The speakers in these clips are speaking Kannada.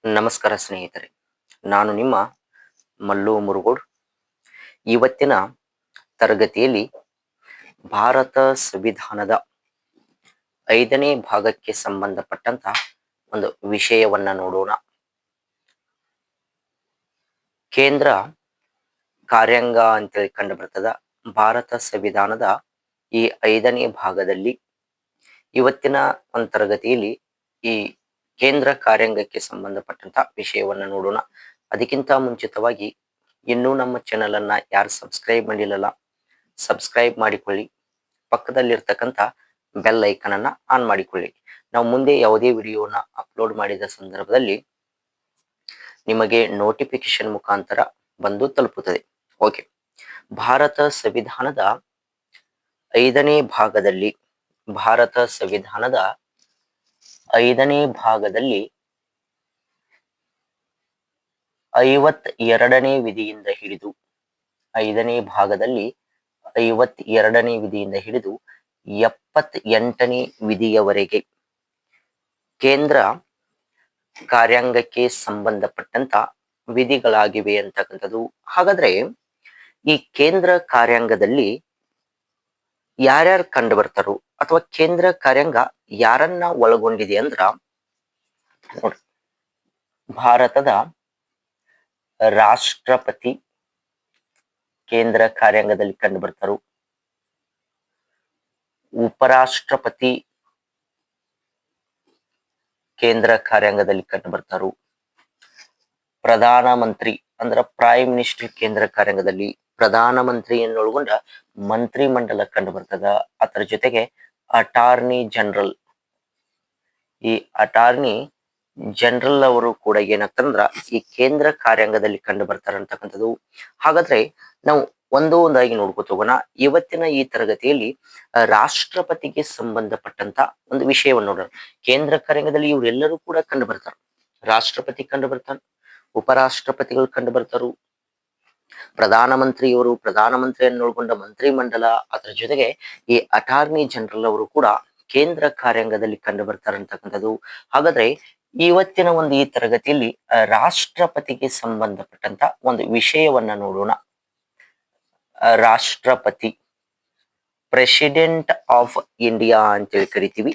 ನಮಸ್ಕಾರ ಸ್ನೇಹಿತರೆ, ನಾನು ನಿಮ್ಮ ಮಲ್ಲು ಮುರುಗೋಡ್. ಇವತ್ತಿನ ತರಗತಿಯಲ್ಲಿ ಭಾರತ ಸಂವಿಧಾನದ 5ನೇ ಭಾಗಕ್ಕೆ ಸಂಬಂಧಪಟ್ಟಂತ ಒಂದು ವಿಷಯವನ್ನ ನೋಡೋಣ. ಕೇಂದ್ರ ಕಾರ್ಯಾಂಗ ಅಂತೇಳಿ ಕಂಡು ಬರ್ತದ. ಭಾರತ ಸಂವಿಧಾನದ ಈ 5ನೇ ಭಾಗದಲ್ಲಿ ಇವತ್ತಿನ ಒಂದು ತರಗತಿಯಲ್ಲಿ ಈ ಕೇಂದ್ರ ಕಾರ್ಯಾಂಗಕ್ಕೆ ಸಂಬಂಧಪಟ್ಟಂತ ವಿಷಯವನ್ನ ನೋಡೋಣ. ಅದಕ್ಕಿಂತ ಮುಂಚಿತವಾಗಿ ಇನ್ನೂ ನಮ್ಮ ಚಾನೆಲ್ ಅನ್ನ ಯಾರು ಸಬ್ಸ್ಕ್ರೈಬ್ ಮಾಡಿಲ್ಲಲ್ಲ, ಸಬ್ಸ್ಕ್ರೈಬ್ ಮಾಡಿಕೊಳ್ಳಿ. ಪಕ್ಕದಲ್ಲಿರ್ತಕ್ಕಂಥ ಬೆಲ್ ಐಕನ್ ಅನ್ನ ಆನ್ ಮಾಡಿಕೊಳ್ಳಿ. ನಾವು ಮುಂದೆ ಯಾವುದೇ ವಿಡಿಯೋನ ಅಪ್ಲೋಡ್ ಮಾಡಿದ ಸಂದರ್ಭದಲ್ಲಿ ನಿಮಗೆ ನೋಟಿಫಿಕೇಶನ್ ಮುಖಾಂತರ ಬಂದು ತಲುಪುತ್ತದೆ. ಓಕೆ, ಭಾರತ ಸಂವಿಧಾನದ 5ನೇ ಭಾಗದಲ್ಲಿ ಭಾರತ ಸಂವಿಧಾನದ 5ನೇ ಭಾಗದಲ್ಲಿ 52ನೇ ವಿಧಿಯಿಂದ ಹಿಡಿದು 5ನೇ ಭಾಗದಲ್ಲಿ 52ನೇ ವಿಧಿಯಿಂದ ಹಿಡಿದು 78ನೇ ವಿಧಿಯವರೆಗೆ ಕೇಂದ್ರ ಕಾರ್ಯಾಂಗಕ್ಕೆ ಸಂಬಂಧಪಟ್ಟಂತ ವಿಧಿಗಳಾಗಿವೆ ಅಂತಕ್ಕಂಥದ್ದು. ಹಾಗಾದ್ರೆ ಈ ಕೇಂದ್ರ ಕಾರ್ಯಾಂಗದಲ್ಲಿ ಯಾರ್ಯಾರು ಕಂಡು ಬರ್ತಾರೋ ಅಥವಾ ಕೇಂದ್ರ ಕಾರ್ಯಾಂಗ ಯಾರನ್ನ ಒಳಗೊಂಡಿದೆ ಅಂದ್ರ ನೋಡಿ, ಭಾರತದ ರಾಷ್ಟ್ರಪತಿ ಕೇಂದ್ರ ಕಾರ್ಯಾಂಗದಲ್ಲಿ ಕಂಡು ಬರ್ತಾರೋ, ಉಪರಾಷ್ಟ್ರಪತಿ ಕೇಂದ್ರ ಕಾರ್ಯಾಂಗದಲ್ಲಿ ಕಂಡು ಬರ್ತಾರೋ, ಪ್ರಧಾನ ಮಂತ್ರಿ ಅಂದ್ರ ಪ್ರೈಮ್ ಮಿನಿಸ್ಟರ್ ಕೇಂದ್ರ ಕಾರ್ಯಾಂಗದಲ್ಲಿ ಪ್ರಧಾನ ಮಂತ್ರಿಯನ್ನು ಒಳಗೊಂಡ ಮಂತ್ರಿ ಮಂಡಲ ಕಂಡು ಬರ್ತದ. ಅದರ ಜೊತೆಗೆ ಅಟಾರ್ನಿ ಜನರಲ್, ಈ ಅಟಾರ್ನಿ ಜನರಲ್ ಅವರು ಕೂಡ ಏನಾಗ್ತಂದ್ರ ಈ ಕೇಂದ್ರ ಕಾರ್ಯಾಂಗದಲ್ಲಿ ಕಂಡು ಬರ್ತಾರ ಅಂತಕ್ಕಂಥದ್ದು. ಹಾಗಾದ್ರೆ ನಾವು ಒಂದೊಂದಾಗಿ ನೋಡ್ಕೊತ ಹೋಗೋಣ. ಇವತ್ತಿನ ಈ ತರಗತಿಯಲ್ಲಿ ರಾಷ್ಟ್ರಪತಿಗೆ ಸಂಬಂಧಪಟ್ಟಂತ ಒಂದು ವಿಷಯವನ್ನು ನೋಡೋಣ. ಕೇಂದ್ರ ಕಾರ್ಯಾಂಗದಲ್ಲಿ ಇವರೆಲ್ಲರೂ ಕೂಡ ಕಂಡು ಬರ್ತಾರೆ. ರಾಷ್ಟ್ರಪತಿ ಕಂಡು ಬರ್ತಾನೆ, ಉಪರಾಷ್ಟ್ರಪತಿಗಳು ಕಂಡು ಬರ್ತಾರು, ಪ್ರಧಾನಮಂತ್ರಿಯವರು ಪ್ರಧಾನಮಂತ್ರಿಯನ್ನು ಒಳಗೊಂಡ ಮಂತ್ರಿ ಮಂಡಲ, ಅದರ ಜೊತೆಗೆ ಈ ಅಟಾರ್ನಿ ಜನರಲ್ ಅವರು ಕೂಡ ಕೇಂದ್ರ ಕಾರ್ಯಾಂಗದಲ್ಲಿ ಕಂಡು ಬರ್ತಾರೆ ಅಂತಕ್ಕಂಥದ್ದು. ಹಾಗಾದ್ರೆ ಇವತ್ತಿನ ಒಂದು ಈ ತರಗತಿಯಲ್ಲಿ ರಾಷ್ಟ್ರಪತಿಗೆ ಸಂಬಂಧಪಟ್ಟಂತ ಒಂದು ವಿಷಯವನ್ನ ನೋಡೋಣ. ರಾಷ್ಟ್ರಪತಿ, ಪ್ರೆಸಿಡೆಂಟ್ ಆಫ್ ಇಂಡಿಯಾ ಅಂತೇಳಿ ಕರಿತೀವಿ.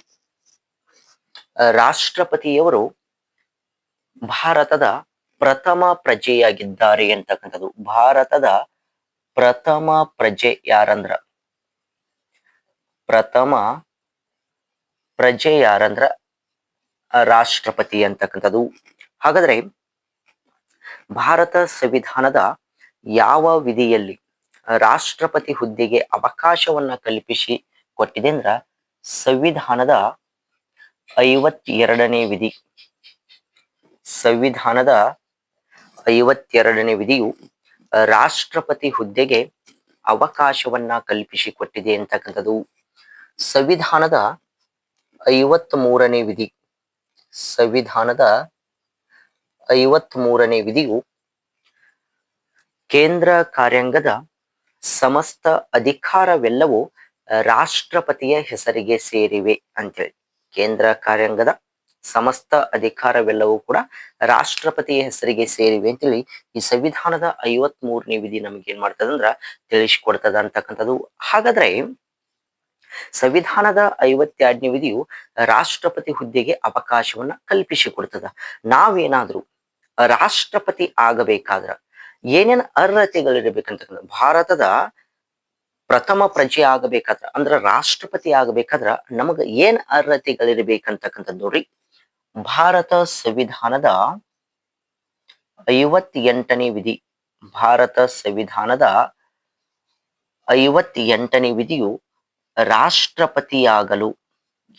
ರಾಷ್ಟ್ರಪತಿಯವರು ಭಾರತದ ಪ್ರಥಮ ಪ್ರಜೆಯಾಗಿದ್ದಾರೆ ಅಂತಕ್ಕಂಥದ್ದು. ಭಾರತದ ಪ್ರಥಮ ಪ್ರಜೆ ಯಾರಂದ್ರ ಪ್ರಥಮ ಪ್ರಜೆ ಯಾರಂದ್ರ ರಾಷ್ಟ್ರಪತಿ ಅಂತಕ್ಕಂಥದ್ದು. ಹಾಗಾದ್ರೆ ಭಾರತ ಸಂವಿಧಾನದ ಯಾವ ವಿಧಿಯಲ್ಲಿ ರಾಷ್ಟ್ರಪತಿ ಹುದ್ದೆಗೆ ಅವಕಾಶವನ್ನ ಕಲ್ಪಿಸಿ ಕೊಟ್ಟಿದೆ ಅಂದ್ರ ಸಂವಿಧಾನದ 52ನೇ ವಿಧಿ. ಸಂವಿಧಾನದ 52ನೇ ವಿಧಿಯು ರಾಷ್ಟ್ರಪತಿ ಹುದ್ದೆಗೆ ಅವಕಾಶವನ್ನ ಕಲ್ಪಿಸಿ ಕೊಟ್ಟಿದೆ ಅಂತಕ್ಕಂಥದ್ದು. ಸಂವಿಧಾನದ 53ನೇ ವಿಧಿ, ಸಂವಿಧಾನದ 53ನೇ ವಿಧಿಯು ಕೇಂದ್ರ ಕಾರ್ಯಾಂಗದ ಸಮಸ್ತ ಅಧಿಕಾರವೆಲ್ಲವೂ ರಾಷ್ಟ್ರಪತಿಯ ಹೆಸರಿಗೆ ಸೇರಿವೆ ಅಂತೇಳಿ. ಕೇಂದ್ರ ಕಾರ್ಯಾಂಗದ ಸಮಸ್ತ ಅಧಿಕಾರವೆಲ್ಲವೂ ಕೂಡ ರಾಷ್ಟ್ರಪತಿಯ ಹೆಸರಿಗೆ ಸೇರಿವೆ ಅಂತೇಳಿ ಈ ಸಂವಿಧಾನದ 53ನೇ ವಿಧಿ ನಮ್ಗೆ ಏನ್ ಮಾಡ್ತದಂದ್ರ ತಿಳಿಸಿಕೊಡ್ತದ ಅಂತಕ್ಕಂಥದ್ದು. ಹಾಗಾದ್ರೆ ಸಂವಿಧಾನದ 52ನೇ ವಿಧಿಯು ರಾಷ್ಟ್ರಪತಿ ಹುದ್ದೆಗೆ ಅವಕಾಶವನ್ನ ಕಲ್ಪಿಸಿಕೊಡ್ತದ. ನಾವೇನಾದ್ರೂ ರಾಷ್ಟ್ರಪತಿ ಆಗಬೇಕಾದ್ರ ಏನೇನ್ ಅರ್ಹತೆಗಳಿರ್ಬೇಕಂತಕ್ಕಂಥ, ಭಾರತದ ಪ್ರಥಮ ಪ್ರಜೆ ಆಗಬೇಕಾದ್ರ ಅಂದ್ರ ರಾಷ್ಟ್ರಪತಿ ಆಗಬೇಕಾದ್ರ ನಮಗ ಏನ್ ಅರ್ಹತೆಗಳಿರ್ಬೇಕಂತಕ್ಕಂಥದ್ದು ನೋಡ್ರಿ. ಭಾರತ ಸಂವಿಧಾನದ 58ನೇ ವಿಧಿ, ಭಾರತ ಸಂವಿಧಾನದ 58ನೇ ವಿಧಿಯು ರಾಷ್ಟ್ರಪತಿಯಾಗಲು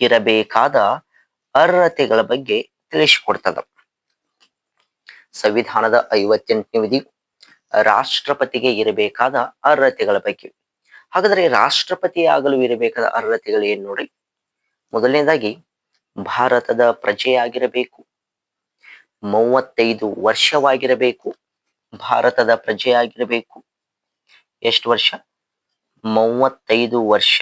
ಇರಬೇಕಾದ ಅರ್ಹತೆಗಳ ಬಗ್ಗೆ ತಿಳಿಸಿಕೊಡ್ತದ. ಸಂವಿಧಾನದ 58ನೇ ವಿಧಿ ರಾಷ್ಟ್ರಪತಿಗೆ ಇರಬೇಕಾದ ಅರ್ಹತೆಗಳ ಬಗ್ಗೆ. ಹಾಗಾದ್ರೆ ರಾಷ್ಟ್ರಪತಿ ಆಗಲು ಇರಬೇಕಾದ ಅರ್ಹತೆಗಳು ಏನ್ ನೋಡಿ. ಮೊದಲನೇದಾಗಿ ಭಾರತದ ಪ್ರಜೆಯಾಗಿರಬೇಕು, 35 ವರ್ಷವಾಗಿರಬೇಕು, ಭಾರತದ ಪ್ರಜೆಯಾಗಿರಬೇಕು. ಎಷ್ಟು ವರ್ಷ? 35 ವರ್ಷ.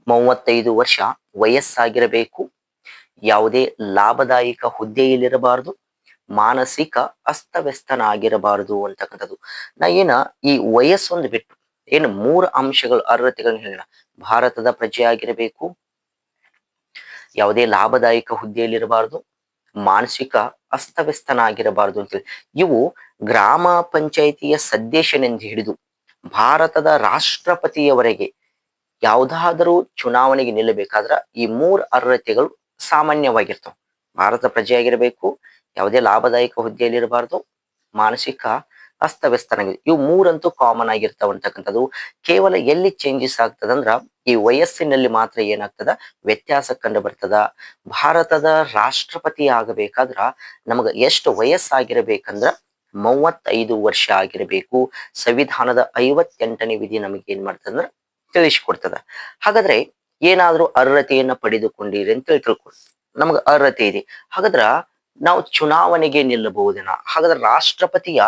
35 ವರ್ಷ ವಯಸ್ಸಾಗಿರಬೇಕು. ಯಾವುದೇ ಲಾಭದಾಯಕ ಹುದ್ದೆಯಲ್ಲಿರಬಾರದು, ಮಾನಸಿಕ ಅಸ್ತವ್ಯಸ್ತನಾಗಿರಬಾರದು ಅಂತಕ್ಕಂಥದ್ದು. ನಾ ಈ ವಯಸ್ಸೊಂದು ಬಿಟ್ಟು ಏನು ಮೂರು ಅಂಶಗಳು ಅರ್ಹತೆಗಳನ್ನ ಹೇಳೋಣ. ಭಾರತದ ಪ್ರಜೆ ಆಗಿರಬೇಕು, ಯಾವುದೇ ಲಾಭದಾಯಕ ಹುದ್ದೆಯಲ್ಲಿರಬಾರದು, ಮಾನಸಿಕ ಅಸ್ತವ್ಯಸ್ತನಾಗಿರಬಾರದು ಅಂತೇಳಿ. ಇವು ಗ್ರಾಮ ಪಂಚಾಯಿತಿಯ ಸದಸ್ಯನೆಂದು ಹಿಡಿದು ಭಾರತದ ರಾಷ್ಟ್ರಪತಿಯವರೆಗೆ ಯಾವುದಾದರೂ ಚುನಾವಣೆಗೆ ನಿಲ್ಲಬೇಕಾದ್ರ ಈ ಮೂರು ಅರ್ಹತೆಗಳು ಸಾಮಾನ್ಯವಾಗಿರ್ತವೆ. ಭಾರತ ಪ್ರಜೆಯಾಗಿರಬೇಕು, ಯಾವುದೇ ಲಾಭದಾಯಕ ಹುದ್ದೆಯಲ್ಲಿರಬಾರದು, ಮಾನಸಿಕ ಅಸ್ತವ್ಯಸ್ತನಾಗಿದೆ. ಇವು ಮೂರಂತೂ ಕಾಮನ್ ಆಗಿರ್ತಾವ ಅಂತಕ್ಕಂಥದ್ದು. ಕೇವಲ ಎಲ್ಲಿ ಚೇಂಜಸ್ ಆಗ್ತದಂದ್ರ ಈ ವಯಸ್ಸಿನಲ್ಲಿ ಮಾತ್ರ ಏನಾಗ್ತದ ವ್ಯತ್ಯಾಸ ಕಂಡು ಬರ್ತದ. ಭಾರತದ ರಾಷ್ಟ್ರಪತಿ ಆಗಬೇಕಾದ್ರ ನಮಗ ಎಷ್ಟು ವಯಸ್ಸಾಗಿರ್ಬೇಕಂದ್ರ 35 ವರ್ಷ ಆಗಿರಬೇಕು. ಸಂವಿಧಾನದ 58ನೇ ವಿಧಿ ನಮಗೆ ಏನ್ ಮಾಡ್ತದಂದ್ರ ತಿಳಿಸಿಕೊಡ್ತದ. ಹಾಗಾದ್ರೆ ಏನಾದ್ರೂ ಅರ್ಹತೆಯನ್ನ ಪಡೆದುಕೊಂಡಿರಿ ಅಂತ ತಿಳ್ಕೊಳ್ಳಿ. ನಮ್ಗೆ ಅರ್ಹತೆ ಇದೆ, ಹಾಗಾದ್ರ ನಾವು ಚುನಾವಣೆಗೆ ನಿಲ್ಲಬಹುದೇನ? ಹಾಗಾದ್ರೆ ರಾಷ್ಟ್ರಪತಿಯ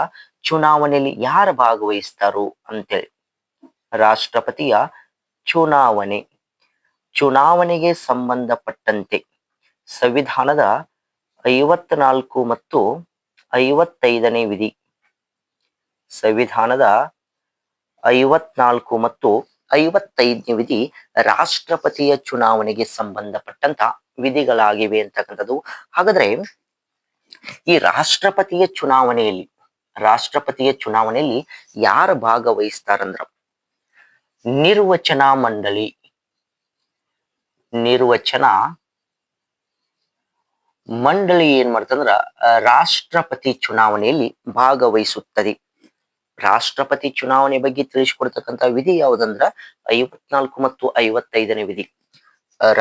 ಚುನಾವಣೆಯಲ್ಲಿ ಯಾರು ಭಾಗವಹಿಸ್ತಾರೋ ಅಂತೇಳಿ. ರಾಷ್ಟ್ರಪತಿಯ ಚುನಾವಣೆಗೆ ಸಂಬಂಧಪಟ್ಟಂತೆ ಸಂವಿಧಾನದ 54 ಮತ್ತು 55ನೇ ವಿಧಿ, ಸಂವಿಧಾನದ 54 ಮತ್ತು 55ನೇ ವಿಧಿ ರಾಷ್ಟ್ರಪತಿಯ ಚುನಾವಣೆಗೆ ಸಂಬಂಧಪಟ್ಟಂತ ವಿಧಿಗಳಾಗಿವೆ ಅಂತಕ್ಕಂಥದ್ದು. ಹಾಗಾದ್ರೆ ಈ ರಾಷ್ಟ್ರಪತಿಯ ಚುನಾವಣೆಯಲ್ಲಿ ಯಾರು ಭಾಗವಹಿಸ್ತಾರಂದ್ರ ನಿರ್ವಚನ ಮಂಡಳಿ ಏನ್ ಮಾಡ್ತಂದ್ರ ರಾಷ್ಟ್ರಪತಿ ಚುನಾವಣೆಯಲ್ಲಿ ಭಾಗವಹಿಸುತ್ತದೆ. ರಾಷ್ಟ್ರಪತಿ ಚುನಾವಣೆ ಬಗ್ಗೆ ತಿಳಿಸಿಕೊಡ್ತಕ್ಕಂಥ ವಿಧಿ ಯಾವುದಂದ್ರ 54 ಮತ್ತು 55ನೇ ವಿಧಿ.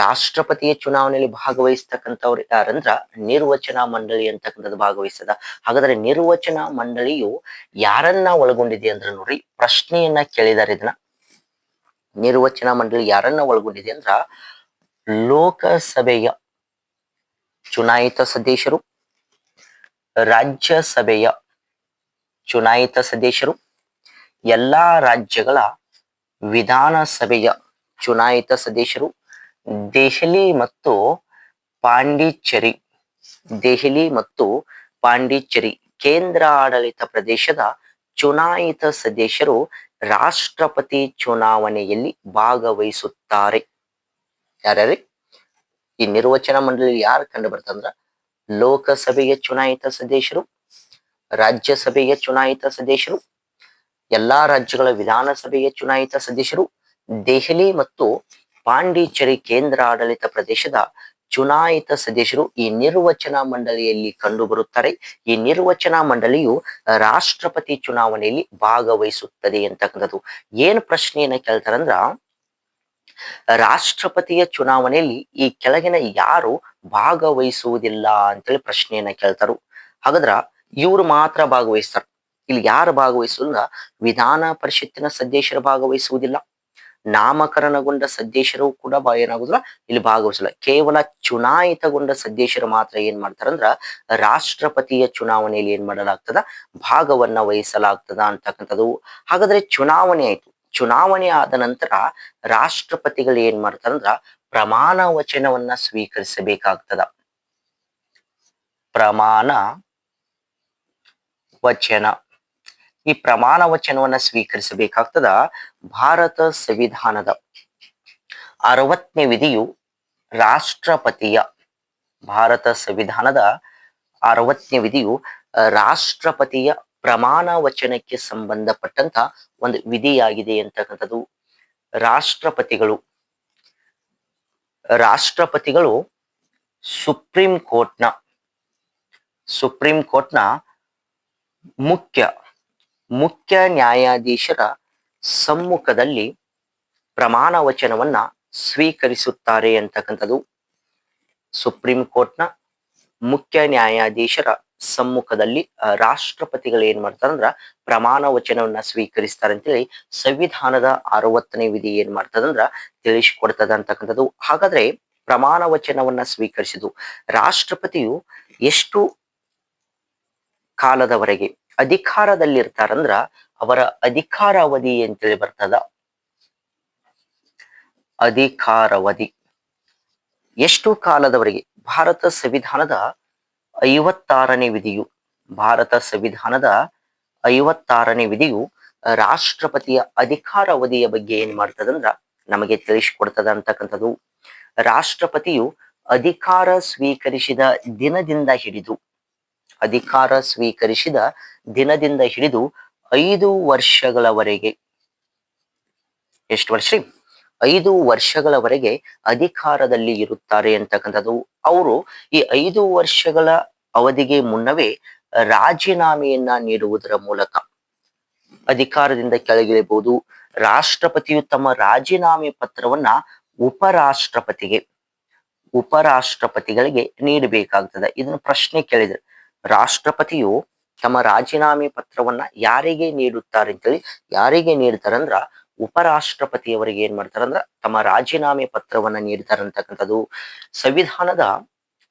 ರಾಷ್ಟ್ರಪತಿಯ ಚುನಾವಣೆಯಲ್ಲಿ ಭಾಗವಹಿಸ್ತಕ್ಕಂಥವ್ರು ಯಾರಂದ್ರ ನಿರ್ವಚನ ಮಂಡಳಿ ಅಂತಕ್ಕಂಥದ್ದು ಭಾಗವಹಿಸ್ತದ. ಹಾಗಾದ್ರೆ ನಿರ್ವಚನ ಮಂಡಳಿಯು ಯಾರನ್ನ ಒಳಗೊಂಡಿದೆ ಅಂದ್ರ ನೋಡ್ರಿ, ಪ್ರಶ್ನೆಯನ್ನ ಕೇಳಿದಾರೆ ಇದನ್ನ. ನಿರ್ವಚನ ಮಂಡಳಿ ಯಾರನ್ನ ಒಳಗೊಂಡಿದೆ ಅಂದ್ರ ಲೋಕಸಭೆಯ ಚುನಾಯಿತ ಸದಸ್ಯರು, ರಾಜ್ಯಸಭೆಯ ಚುನಾಯಿತ ಸದಸ್ಯರು, ಎಲ್ಲಾ ರಾಜ್ಯಗಳ ವಿಧಾನಸಭೆಯ ಚುನಾಯಿತ ಸದಸ್ಯರು, ದೆಹಲಿ ಮತ್ತು ಪಾಂಡಿಚೇರಿ ಕೇಂದ್ರಾಡಳಿತ ಪ್ರದೇಶದ ಚುನಾಯಿತ ಸದಸ್ಯರು ರಾಷ್ಟ್ರಪತಿ ಚುನಾವಣೆಯಲ್ಲಿ ಭಾಗವಹಿಸುತ್ತಾರೆ. ಯಾರ್ಯಾರು ಈ ನಿರ್ವಚನ ಮಂಡಳಿ ಯಾರು ಕಂಡು ಬರ್ತಂದ್ರ ಲೋಕಸಭೆಯ ಚುನಾಯಿತ ಸದಸ್ಯರು, ರಾಜ್ಯಸಭೆಯ ಚುನಾಯಿತ ಸದಸ್ಯರು, ಎಲ್ಲಾ ರಾಜ್ಯಗಳ ವಿಧಾನಸಭೆಯ ಚುನಾಯಿತ ಸದಸ್ಯರು, ದೆಹಲಿ ಮತ್ತು ಪಾಂಡಿಚೇರಿ ಕೇಂದ್ರಾಡಳಿತ ಪ್ರದೇಶದ ಚುನಾಯಿತ ಸದಸ್ಯರು ಈ ನಿರ್ವಚನ ಮಂಡಳಿಯಲ್ಲಿ ಕಂಡು ಬರುತ್ತಾರೆ. ಈ ನಿರ್ವಚನ ಮಂಡಳಿಯು ರಾಷ್ಟ್ರಪತಿ ಚುನಾವಣೆಯಲ್ಲಿ ಭಾಗವಹಿಸುತ್ತದೆ ಅಂತಕ್ಕಂಥದ್ದು. ಏನ್ ಪ್ರಶ್ನೆಯನ್ನ ಕೇಳ್ತಾರಂದ್ರ ರಾಷ್ಟ್ರಪತಿಯ ಚುನಾವಣೆಯಲ್ಲಿ ಈ ಕೆಳಗಿನ ಯಾರು ಭಾಗವಹಿಸುವುದಿಲ್ಲ ಅಂತೇಳಿ ಪ್ರಶ್ನೆಯನ್ನ ಕೇಳ್ತಾರು. ಹಾಗಾದ್ರ ಇವ್ರು ಮಾತ್ರ ಭಾಗವಹಿಸ್ತಾರ. ಇಲ್ಲಿ ಯಾರು ಭಾಗವಹಿಸುವುದಿಲ್ಲ? ವಿಧಾನ ಪರಿಷತ್ತಿನ ಸದಸ್ಯರು ಭಾಗವಹಿಸುವುದಿಲ್ಲ, ನಾಮಕರಣಗೊಂಡ ಸದಸ್ಯರು ಕೂಡ ಏನಾಗುದಿಲ್ಲ ಇಲ್ಲಿ ಭಾಗವಹಿಸಲ್ಲ. ಕೇವಲ ಚುನಾಯಿತಗೊಂಡ ಸದಸ್ಯರು ಮಾತ್ರ ಏನ್ ಮಾಡ್ತಾರಂದ್ರ ರಾಷ್ಟ್ರಪತಿಯ ಚುನಾವಣೆಯಲ್ಲಿ ಏನ್ ಮಾಡಲಾಗ್ತದ ಭಾಗವನ್ನ ವಹಿಸಲಾಗ್ತದ ಅಂತಕ್ಕಂಥದ್ದು. ಹಾಗಾದ್ರೆ ಚುನಾವಣೆ ಆಯ್ತು. ಚುನಾವಣೆ ಆದ ನಂತರ ರಾಷ್ಟ್ರಪತಿಗಳು ಏನ್ ಮಾಡ್ತಾರಂದ್ರ ಪ್ರಮಾಣ ವಚನವನ್ನ ಸ್ವೀಕರಿಸಬೇಕಾಗ್ತದ. ಪ್ರಮಾಣ ವಚನ, ಈ ಪ್ರಮಾಣ ವಚನವನ್ನ ಸ್ವೀಕರಿಸಬೇಕಾಗ್ತದ. ಭಾರತ ಸಂವಿಧಾನದ 60ನೇ ವಿಧಿಯು ಭಾರತ ಸಂವಿಧಾನದ 60ನೇ ವಿಧಿಯು ರಾಷ್ಟ್ರಪತಿಯ ಪ್ರಮಾಣ ವಚನಕ್ಕೆ ಸಂಬಂಧಪಟ್ಟಂತ ಒಂದು ವಿಧಿಯಾಗಿದೆ ಅಂತಕ್ಕಂಥದ್ದು. ರಾಷ್ಟ್ರಪತಿಗಳು ಸುಪ್ರೀಂ ಕೋರ್ಟ್ನ ಮುಖ್ಯ ನ್ಯಾಯಾಧೀಶರ ಸಮ್ಮುಖದಲ್ಲಿ ಪ್ರಮಾಣ ವಚನವನ್ನ ಸ್ವೀಕರಿಸುತ್ತಾರೆ ಅಂತಕ್ಕಂಥದ್ದು. ಸುಪ್ರೀಂ ಕೋರ್ಟ್ನ ಮುಖ್ಯ ನ್ಯಾಯಾಧೀಶರ ಸಮ್ಮುಖದಲ್ಲಿ ರಾಷ್ಟ್ರಪತಿಗಳು ಏನ್ ಮಾಡ್ತಾರಂದ್ರ ಪ್ರಮಾಣ ವಚನವನ್ನ ಸ್ವೀಕರಿಸ್ತಾರೆ ಅಂತೇಳಿ ಸಂವಿಧಾನದ 60ನೇ ವಿಧಿ ಏನ್ ಮಾಡ್ತದಂದ್ರ ತಿಳಿಸಿಕೊಡ್ತದ ಅಂತಕ್ಕಂಥದ್ದು. ಹಾಗಾದ್ರೆ ಪ್ರಮಾಣ ವಚನವನ್ನ ಸ್ವೀಕರಿಸಿದ್ದು ರಾಷ್ಟ್ರಪತಿಯು ಎಷ್ಟು ಕಾಲದವರೆಗೆ ಅಧಿಕಾರದಲ್ಲಿರ್ತಾರಂದ್ರ ಅವರ ಅಧಿಕಾರ ಅವಧಿ ಅಂತೇಳಿ ಬರ್ತದ. ಅಧಿಕಾರಾವಧಿ ಎಷ್ಟು ಕಾಲದವರೆಗೆ ಭಾರತ ಸಂವಿಧಾನದ 56ನೇ ವಿಧಿಯು ಭಾರತ ಸಂವಿಧಾನದ 56ನೇ ವಿಧಿಯು ರಾಷ್ಟ್ರಪತಿಯ ಅಧಿಕಾರ ಅವಧಿಯ ಬಗ್ಗೆ ಏನ್ ಮಾಡ್ತದಂದ್ರ ನಮಗೆ ತಿಳಿಸಿಕೊಡ್ತದ ಅಂತಕ್ಕಂಥದ್ದು. ರಾಷ್ಟ್ರಪತಿಯು ಅಧಿಕಾರ ಸ್ವೀಕರಿಸಿದ ದಿನದಿಂದ ಹಿಡಿದು ಅಧಿಕಾರ ಸ್ವೀಕರಿಸಿದ ದಿನದಿಂದ ಹಿಡಿದು 5 ವರ್ಷಗಳವರೆಗೆ, ಎಷ್ಟು ವರ್ಷ? 5 ವರ್ಷಗಳವರೆಗೆ ಅಧಿಕಾರದಲ್ಲಿ ಇರುತ್ತಾರೆ ಅಂತಕ್ಕಂಥದ್ದು. ಅವರು ಈ 5 ವರ್ಷಗಳ ಅವಧಿಗೆ ಮುನ್ನವೇ ರಾಜೀನಾಮೆಯನ್ನ ನೀಡುವುದರ ಮೂಲಕ ಅಧಿಕಾರದಿಂದ ಕೆಳಗಿಳಿಬಹುದು. ರಾಷ್ಟ್ರಪತಿಯು ತಮ್ಮ ರಾಜೀನಾಮೆ ಪತ್ರವನ್ನ ಉಪರಾಷ್ಟ್ರಪತಿಗೆ ಉಪರಾಷ್ಟ್ರಪತಿಗಳಿಗೆ ನೀಡಬೇಕಾಗ್ತದೆ. ಇದನ್ನು ಪ್ರಶ್ನೆ ಕೇಳಿದ್ರೆ, ರಾಷ್ಟ್ರಪತಿಯು ತಮ್ಮ ರಾಜೀನಾಮೆ ಪತ್ರವನ್ನ ಯಾರಿಗೆ ನೀಡುತ್ತಾರೆ ಅಂತೇಳಿ, ಯಾರಿಗೆ ನೀಡ್ತಾರಂದ್ರ ಉಪರಾಷ್ಟ್ರಪತಿಯವರಿಗೆ ಏನ್ ಮಾಡ್ತಾರಂದ್ರ ತಮ್ಮ ರಾಜೀನಾಮೆ ಪತ್ರವನ್ನ ನೀಡ್ತಾರ ಅಂತಕ್ಕಂಥದ್ದು. ಸಂವಿಧಾನದ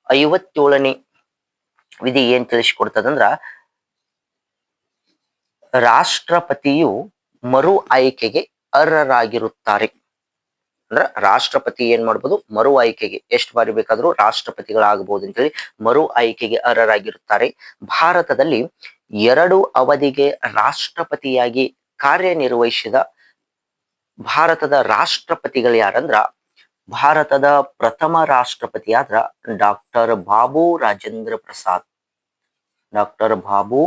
57ನೇ ವಿಧಿ ಏನ್ ತಿಳಿಸಿಕೊಡ್ತದಂದ್ರ, ರಾಷ್ಟ್ರಪತಿಯು ಮರು ಆಯ್ಕೆಗೆ ಅರ್ಹರಾಗಿರುತ್ತಾರೆ. ಅಂದ್ರ ರಾಷ್ಟ್ರಪತಿ ಏನ್ ಮಾಡ್ಬೋದು, ಮರು ಆಯ್ಕೆಗೆ ಎಷ್ಟು ಬಾರಿ ಬೇಕಾದ್ರೂ ರಾಷ್ಟ್ರಪತಿಗಳಾಗಬಹುದು ಅಂತೇಳಿ ಮರು ಆಯ್ಕೆಗೆ ಅರ್ಹರಾಗಿರುತ್ತಾರೆ. ಭಾರತದಲ್ಲಿ 2 ಅವಧಿಗೆ ರಾಷ್ಟ್ರಪತಿಯಾಗಿ ಕಾರ್ಯನಿರ್ವಹಿಸಿದ ಭಾರತದ ರಾಷ್ಟ್ರಪತಿಗಳು ಯಾರಂದ್ರ, ಭಾರತದ ಪ್ರಥಮ ರಾಷ್ಟ್ರಪತಿಯಾದ್ರ ಡಾಕ್ಟರ್ ಬಾಬು ರಾಜೇಂದ್ರ ಪ್ರಸಾದ್. ಡಾಕ್ಟರ್ ಬಾಬು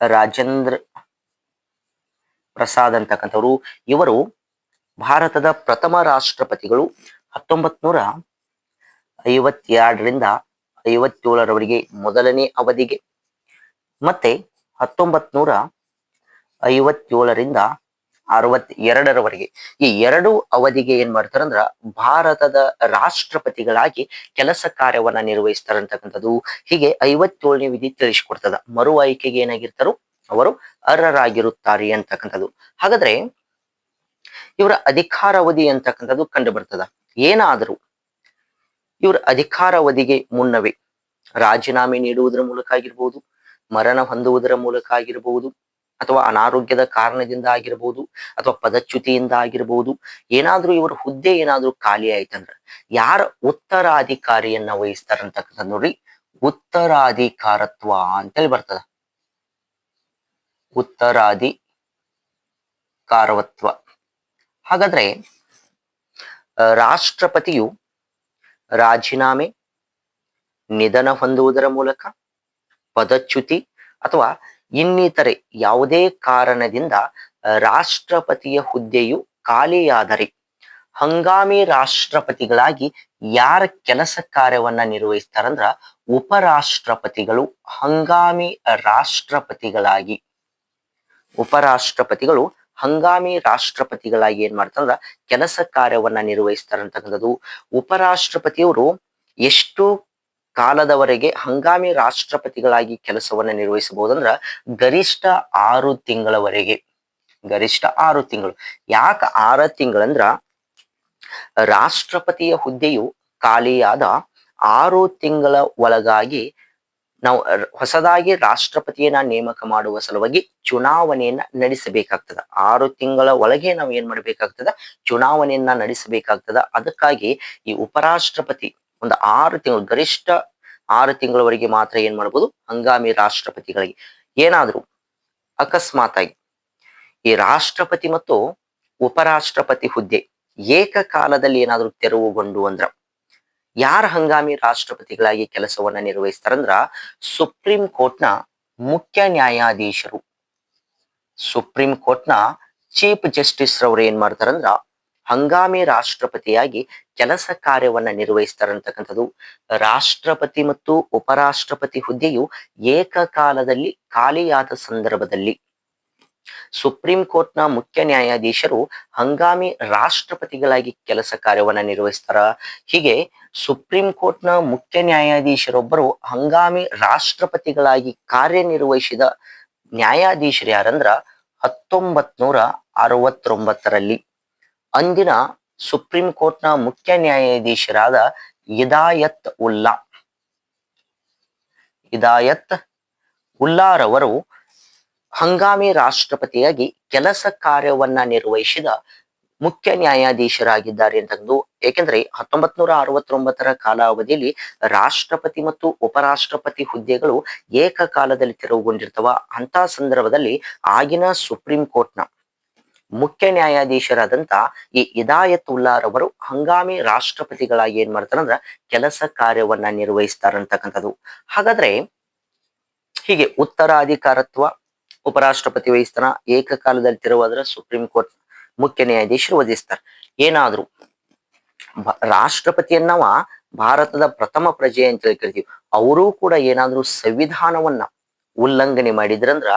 ರಾಜೇಂದ್ರ ಪ್ರಸಾದ್ ಅಂತಕ್ಕಂಥವ್ರು. ಇವರು ಭಾರತದ ಪ್ರಥಮ ರಾಷ್ಟ್ರಪತಿಗಳು. 1952ರಿಂದ 57ರವರೆಗೆ ಮೊದಲನೇ ಅವಧಿಗೆ, ಮತ್ತೆ 1957ರಿಂದ 62ರವರೆಗೆ ಈ 2 ಅವಧಿಗೆ ಏನ್ ಮಾಡ್ತಾರಂದ್ರ ಭಾರತದ ರಾಷ್ಟ್ರಪತಿಗಳಾಗಿ ಕೆಲಸ ಕಾರ್ಯವನ್ನ ನಿರ್ವಹಿಸ್ತಾರಂತಕ್ಕಂಥದ್ದು. ಹೀಗೆ 57ನೇ ವಿಧಿ ತಿಳಿಸಿಕೊಡ್ತದ. ಮರು ಆಯ್ಕೆಗೆ ಏನಾಗಿರ್ತಾರೋ ಅವರು ಅರ್ಹರಾಗಿರುತ್ತಾರೆ ಅಂತಕ್ಕಂಥದ್ದು. ಹಾಗಾದ್ರೆ ಇವರ ಅಧಿಕಾರಾವಧಿ ಅಂತಕ್ಕಂಥದ್ದು ಕಂಡು ಬರ್ತದ. ಏನಾದರೂ ಇವರ ಅಧಿಕಾರಾವಧಿಗೆ ಮುನ್ನವೇ ರಾಜೀನಾಮೆ ನೀಡುವುದರ ಮೂಲಕ ಆಗಿರ್ಬೋದು, ಮರಣ ಹೊಂದುವುದರ ಮೂಲಕ ಆಗಿರಬಹುದು, ಅಥವಾ ಅನಾರೋಗ್ಯದ ಕಾರಣದಿಂದ ಆಗಿರಬಹುದು, ಅಥವಾ ಪದಚ್ಯುತಿಯಿಂದ ಆಗಿರಬಹುದು, ಏನಾದ್ರೂ ಇವರ ಹುದ್ದೆ ಏನಾದ್ರೂ ಖಾಲಿ ಆಯ್ತಂದ್ರ ಯಾರ ಉತ್ತರಾಧಿಕಾರಿಯನ್ನ ವಹಿಸ್ತಾರಂತಕ್ಕಂಥದ್ದು ನೋಡ್ರಿ, ಉತ್ತರಾಧಿಕಾರತ್ವ ಅಂತೇಳಿ ಬರ್ತದ. ಉತ್ತರಾಧಿಕಾರತ್ವ. ಹಾಗಾದ್ರೆ ರಾಷ್ಟ್ರಪತಿಯು ರಾಜೀನಾಮೆ, ನಿಧನ ಹೊಂದುವುದರ ಮೂಲಕ, ಪದಚ್ಯುತಿ ಅಥವಾ ಇನ್ನಿತರೆ ಯಾವುದೇ ಕಾರಣದಿಂದ ರಾಷ್ಟ್ರಪತಿಯ ಹುದ್ದೆಯು ಖಾಲಿಯಾದರೆ ಹಂಗಾಮಿ ರಾಷ್ಟ್ರಪತಿಗಳಾಗಿ ಯಾರ ಕೆಲಸ ಕಾರ್ಯವನ್ನ ನಿರ್ವಹಿಸ್ತಾರಂದ್ರ ಉಪರಾಷ್ಟ್ರಪತಿಗಳು ಹಂಗಾಮಿ ರಾಷ್ಟ್ರಪತಿಗಳಾಗಿ, ಉಪರಾಷ್ಟ್ರಪತಿಗಳು ಹಂಗಾಮಿ ರಾಷ್ಟ್ರಪತಿಗಳಾಗಿ ಏನ್ ಮಾಡ್ತಾರಂದ್ರ ಕೆಲಸ ಕಾರ್ಯವನ್ನ ನಿರ್ವಹಿಸ್ತಾರಂತಕ್ಕಂಥದ್ದು. ಉಪರಾಷ್ಟ್ರಪತಿಯವರು ಎಷ್ಟು ಕಾಲದವರೆಗೆ ಹಂಗಾಮಿ ರಾಷ್ಟ್ರಪತಿಗಳಾಗಿ ಕೆಲಸವನ್ನ ನಿರ್ವಹಿಸಬಹುದಂದ್ರ ಗರಿಷ್ಠ 6 ತಿಂಗಳವರೆಗೆ. ಗರಿಷ್ಠ 6 ತಿಂಗಳು. ಯಾಕೆ 6 ತಿಂಗಳಂದ್ರ ರಾಷ್ಟ್ರಪತಿಯ ಹುದ್ದೆಯು ಖಾಲಿಯಾದ 6 ತಿಂಗಳ ಒಳಗಾಗಿ ನಾವು ಹೊಸದಾಗಿ ರಾಷ್ಟ್ರಪತಿಯನ್ನ ನೇಮಕ ಮಾಡುವ ಸಲುವಾಗಿ ಚುನಾವಣೆಯನ್ನ ನಡೆಸಬೇಕಾಗ್ತದ. 6 ತಿಂಗಳ ಒಳಗೆ ನಾವು ಏನ್ ಮಾಡ್ಬೇಕಾಗ್ತದ, ಚುನಾವಣೆಯನ್ನ ನಡೆಸಬೇಕಾಗ್ತದ. ಅದಕ್ಕಾಗಿ ಈ ಉಪರಾಷ್ಟ್ರಪತಿ ಒಂದು 6 ತಿಂಗಳು, ಗರಿಷ್ಠ 6 ತಿಂಗಳವರೆಗೆ ಮಾತ್ರ ಏನ್ ಮಾಡ್ಬೋದು, ಹಂಗಾಮಿ ರಾಷ್ಟ್ರಪತಿಗಳಿಗೆ. ಏನಾದ್ರು ಅಕಸ್ಮಾತ್ ಆಗಿ ಈ ರಾಷ್ಟ್ರಪತಿ ಮತ್ತು ಉಪರಾಷ್ಟ್ರಪತಿ ಹುದ್ದೆ ಏಕಕಾಲದಲ್ಲಿ ಏನಾದ್ರು ತೆರವುಗೊಂಡು ಅಂದ್ರ ಯಾರ ಹಂಗಾಮಿ ರಾಷ್ಟ್ರಪತಿಗಳಾಗಿ ಕೆಲಸವನ್ನ ನಿರ್ವಹಿಸ್ತಾರಂದ್ರ ಸುಪ್ರೀಂ ಕೋರ್ಟ್ನ ಮುಖ್ಯ ನ್ಯಾಯಾಧೀಶರು, ಸುಪ್ರೀಂ ಕೋರ್ಟ್ನ ಚೀಫ್ ಜಸ್ಟಿಸ್ ರವರು ಏನ್ ಮಾಡ್ತಾರಂದ್ರ ಹಂಗಾಮಿ ರಾಷ್ಟ್ರಪತಿಯಾಗಿ ಕೆಲಸ ಕಾರ್ಯವನ್ನ ನಿರ್ವಹಿಸ್ತಾರಂತಕ್ಕಂಥದ್ದು. ರಾಷ್ಟ್ರಪತಿ ಮತ್ತು ಉಪರಾಷ್ಟ್ರಪತಿ ಹುದ್ದೆಯು ಏಕಕಾಲದಲ್ಲಿ ಖಾಲಿಯಾದ ಸಂದರ್ಭದಲ್ಲಿ ಸುಪ್ರೀಂ ಕೋರ್ಟ್ನ ಮುಖ್ಯ ನ್ಯಾಯಾಧೀಶರು ಹಂಗಾಮಿ ರಾಷ್ಟ್ರಪತಿಗಳಾಗಿ ಕೆಲಸ ಕಾರ್ಯವನ್ನ ನಿರ್ವಹಿಸ್ತಾರ. ಹೀಗೆ ಸುಪ್ರೀಂ ಕೋರ್ಟ್ನ ಮುಖ್ಯ ನ್ಯಾಯಾಧೀಶರೊಬ್ಬರು ಹಂಗಾಮಿ ರಾಷ್ಟ್ರಪತಿಗಳಾಗಿ ಕಾರ್ಯನಿರ್ವಹಿಸಿದ ನ್ಯಾಯಾಧೀಶರು ಯಾರಂದ್ರ 1969ರಲ್ಲಿ ಅಂದಿನ ಸುಪ್ರೀಂ ಕೋರ್ಟ್ನ ಮುಖ್ಯ ನ್ಯಾಯಾಧೀಶರಾದ ಹಿದಾಯತ್ ಉಲ್ಲಾರವರು ಹಂಗಾಮಿ ರಾಷ್ಟ್ರಪತಿಯಾಗಿ ಕೆಲಸ ಕಾರ್ಯವನ್ನ ನಿರ್ವಹಿಸಿದ ಮುಖ್ಯ ನ್ಯಾಯಾಧೀಶರಾಗಿದ್ದಾರೆ ಅಂತಂದು. ಏಕೆಂದ್ರೆ 1969ರ ಕಾಲಾವಧಿಯಲ್ಲಿ ರಾಷ್ಟ್ರಪತಿ ಮತ್ತು ಉಪರಾಷ್ಟ್ರಪತಿ ಹುದ್ದೆಗಳು ಏಕಕಾಲದಲ್ಲಿ ತೆರವುಗೊಂಡಿರ್ತವ. ಅಂತ ಸಂದರ್ಭದಲ್ಲಿ ಆಗಿನ ಸುಪ್ರೀಂ ಕೋರ್ಟ್ನ ಮುಖ್ಯ ನ್ಯಾಯಾಧೀಶರಾದಂತ ಈ ಹಿದಾಯತುಲ್ಲಾರವರು ಹಂಗಾಮಿ ರಾಷ್ಟ್ರಪತಿಗಳಾಗಿ ಏನ್ ಮಾಡ್ತಾರಂದ್ರ ಕೆಲಸ ಕಾರ್ಯವನ್ನ ನಿರ್ವಹಿಸ್ತಾರಂತಕ್ಕಂಥದ್ದು. ಹಾಗಾದ್ರೆ ಹೀಗೆ ಉತ್ತರಾಧಿಕಾರತ್ವ ಉಪರಾಷ್ಟ್ರಪತಿ ವಹಿಸ್ತಾನ, ಏಕಕಾಲದಲ್ಲಿ ತೆರವಾದ್ರ ಸುಪ್ರೀಂ ಕೋರ್ಟ್ ಮುಖ್ಯ ನ್ಯಾಯಾಧೀಶರು ವಹಿಸ್ತಾರೆ. ಏನಾದ್ರು ರಾಷ್ಟ್ರಪತಿಯನ್ನವ ಭಾರತದ ಪ್ರಥಮ ಪ್ರಜೆ ಅಂತ ಕರಿತೀವಿ. ಅವರೂ ಕೂಡ ಏನಾದ್ರು ಸಂವಿಧಾನವನ್ನ ಉಲ್ಲಂಘನೆ ಮಾಡಿದ್ರಂದ್ರ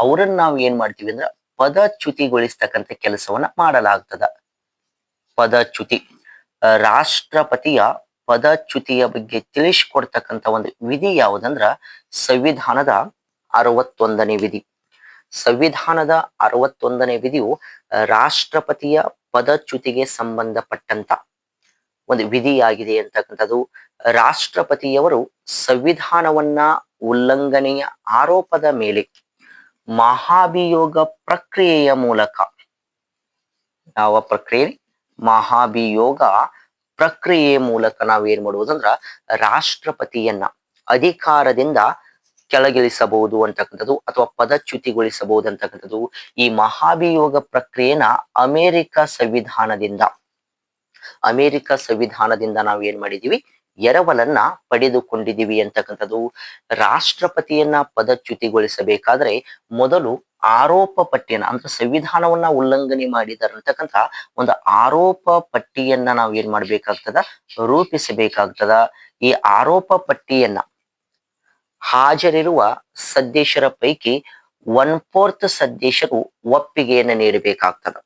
ಅವ್ರನ್ನ ನಾವು ಏನ್ ಮಾಡ್ತೀವಿ ಅಂದ್ರ ಪದಚ್ಯುತಿಗೊಳಿಸ್ತಕ್ಕಂಥ ಕೆಲಸವನ್ನ ಮಾಡಲಾಗ್ತದ. ಪದಚ್ಯುತಿ, ರಾಷ್ಟ್ರಪತಿಯ ಪದಚ್ಯುತಿಯ ಬಗ್ಗೆ ತಿಳಿಸ್ಕೊಡ್ತಕ್ಕಂಥ ಒಂದು ವಿಧಿ ಯಾವುದಂದ್ರ ಸಂವಿಧಾನದ 61ನೇ ವಿಧಿ. ಸಂವಿಧಾನದ 61ನೇ ವಿಧಿಯು ರಾಷ್ಟ್ರಪತಿಯ ಪದಚ್ಯುತಿಗೆ ಸಂಬಂಧಪಟ್ಟಂತ ಒಂದು ವಿಧಿಯಾಗಿದೆ ಅಂತಕ್ಕಂಥದ್ದು. ರಾಷ್ಟ್ರಪತಿಯವರು ಸಂವಿಧಾನವನ್ನ ಉಲ್ಲಂಘನೆಯ ಆರೋಪದ ಮೇಲೆ ಮಹಾಭಿಯೋಗ ಪ್ರಕ್ರಿಯೆಯ ಮೂಲಕ, ಯಾವ ಪ್ರಕ್ರಿಯೆ? ಮಹಾಭಿಯೋಗ ಪ್ರಕ್ರಿಯೆಯ ಮೂಲಕ ನಾವೇನ್ ಮಾಡುವುದಂದ್ರ ರಾಷ್ಟ್ರಪತಿಯನ್ನ ಅಧಿಕಾರದಿಂದ ಕೆಳಗಿಳಿಸಬಹುದು ಅಂತಕ್ಕಂಥದ್ದು ಅಥವಾ ಪದಚ್ಯುತಿಗೊಳಿಸಬಹುದು ಅಂತಕ್ಕಂಥದ್ದು. ಈ ಮಹಾಭಿಯೋಗ ಪ್ರಕ್ರಿಯೆನ ಅಮೆರಿಕ ಸಂವಿಧಾನದಿಂದ ನಾವು ಏನ್ ಮಾಡಿದೀವಿ? ಎರವಲನ್ನ ಪಡೆದುಕೊಂಡಿದೀವಿ ಅಂತಕ್ಕಂಥದ್ದು. ರಾಷ್ಟ್ರಪತಿಯನ್ನ ಪದಚ್ಯುತಿಗೊಳಿಸಬೇಕಾದ್ರೆ ಮೊದಲು ಆರೋಪ ಪಟ್ಟಿಯನ್ನ, ಅಂದ್ರೆ ಸಂವಿಧಾನವನ್ನ ಉಲ್ಲಂಘನೆ ಮಾಡಿದಾರೆ ಅಂತಕ್ಕಂಥ ಒಂದು ಆರೋಪ ಪಟ್ಟಿಯನ್ನ ನಾವು ಏನ್ ಮಾಡ್ಬೇಕಾಗ್ತದ? ರೂಪಿಸಬೇಕಾಗ್ತದ. ಈ ಆರೋಪ ಪಟ್ಟಿಯನ್ನ ಹಾಜರಿರುವ ಸದಸ್ಯರ ಪೈಕಿ 1/4 ಸದಸ್ಯರು ಒಪ್ಪಿಗೆಯನ್ನು ನೀಡಬೇಕಾಗ್ತದ.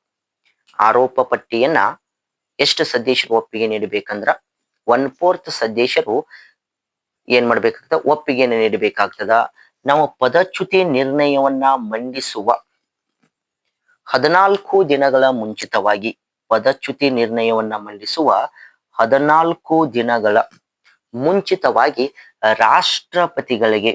ಆರೋಪ ಪಟ್ಟಿಯನ್ನ ಎಷ್ಟು ಸದಸ್ಯರು ಒಪ್ಪಿಗೆ ನೀಡಬೇಕಂದ್ರ 1/4 ಸದಸ್ಯರು ಏನ್ ಮಾಡ್ಬೇಕಾಗ್ತದ? ಒಪ್ಪಿಗೆಯನ್ನು ನೀಡಬೇಕಾಗ್ತದ. ನಾವು ಪದಚ್ಯುತಿ ನಿರ್ಣಯವನ್ನ ಮಂಡಿಸುವ 14 ದಿನಗಳ ಮುಂಚಿತವಾಗಿ, ಪದಚ್ಯುತಿ ನಿರ್ಣಯವನ್ನ ಮಂಡಿಸುವ 14 ದಿನಗಳ ಮುಂಚಿತವಾಗಿ ರಾಷ್ಟ್ರಪತಿಗಳಿಗೆ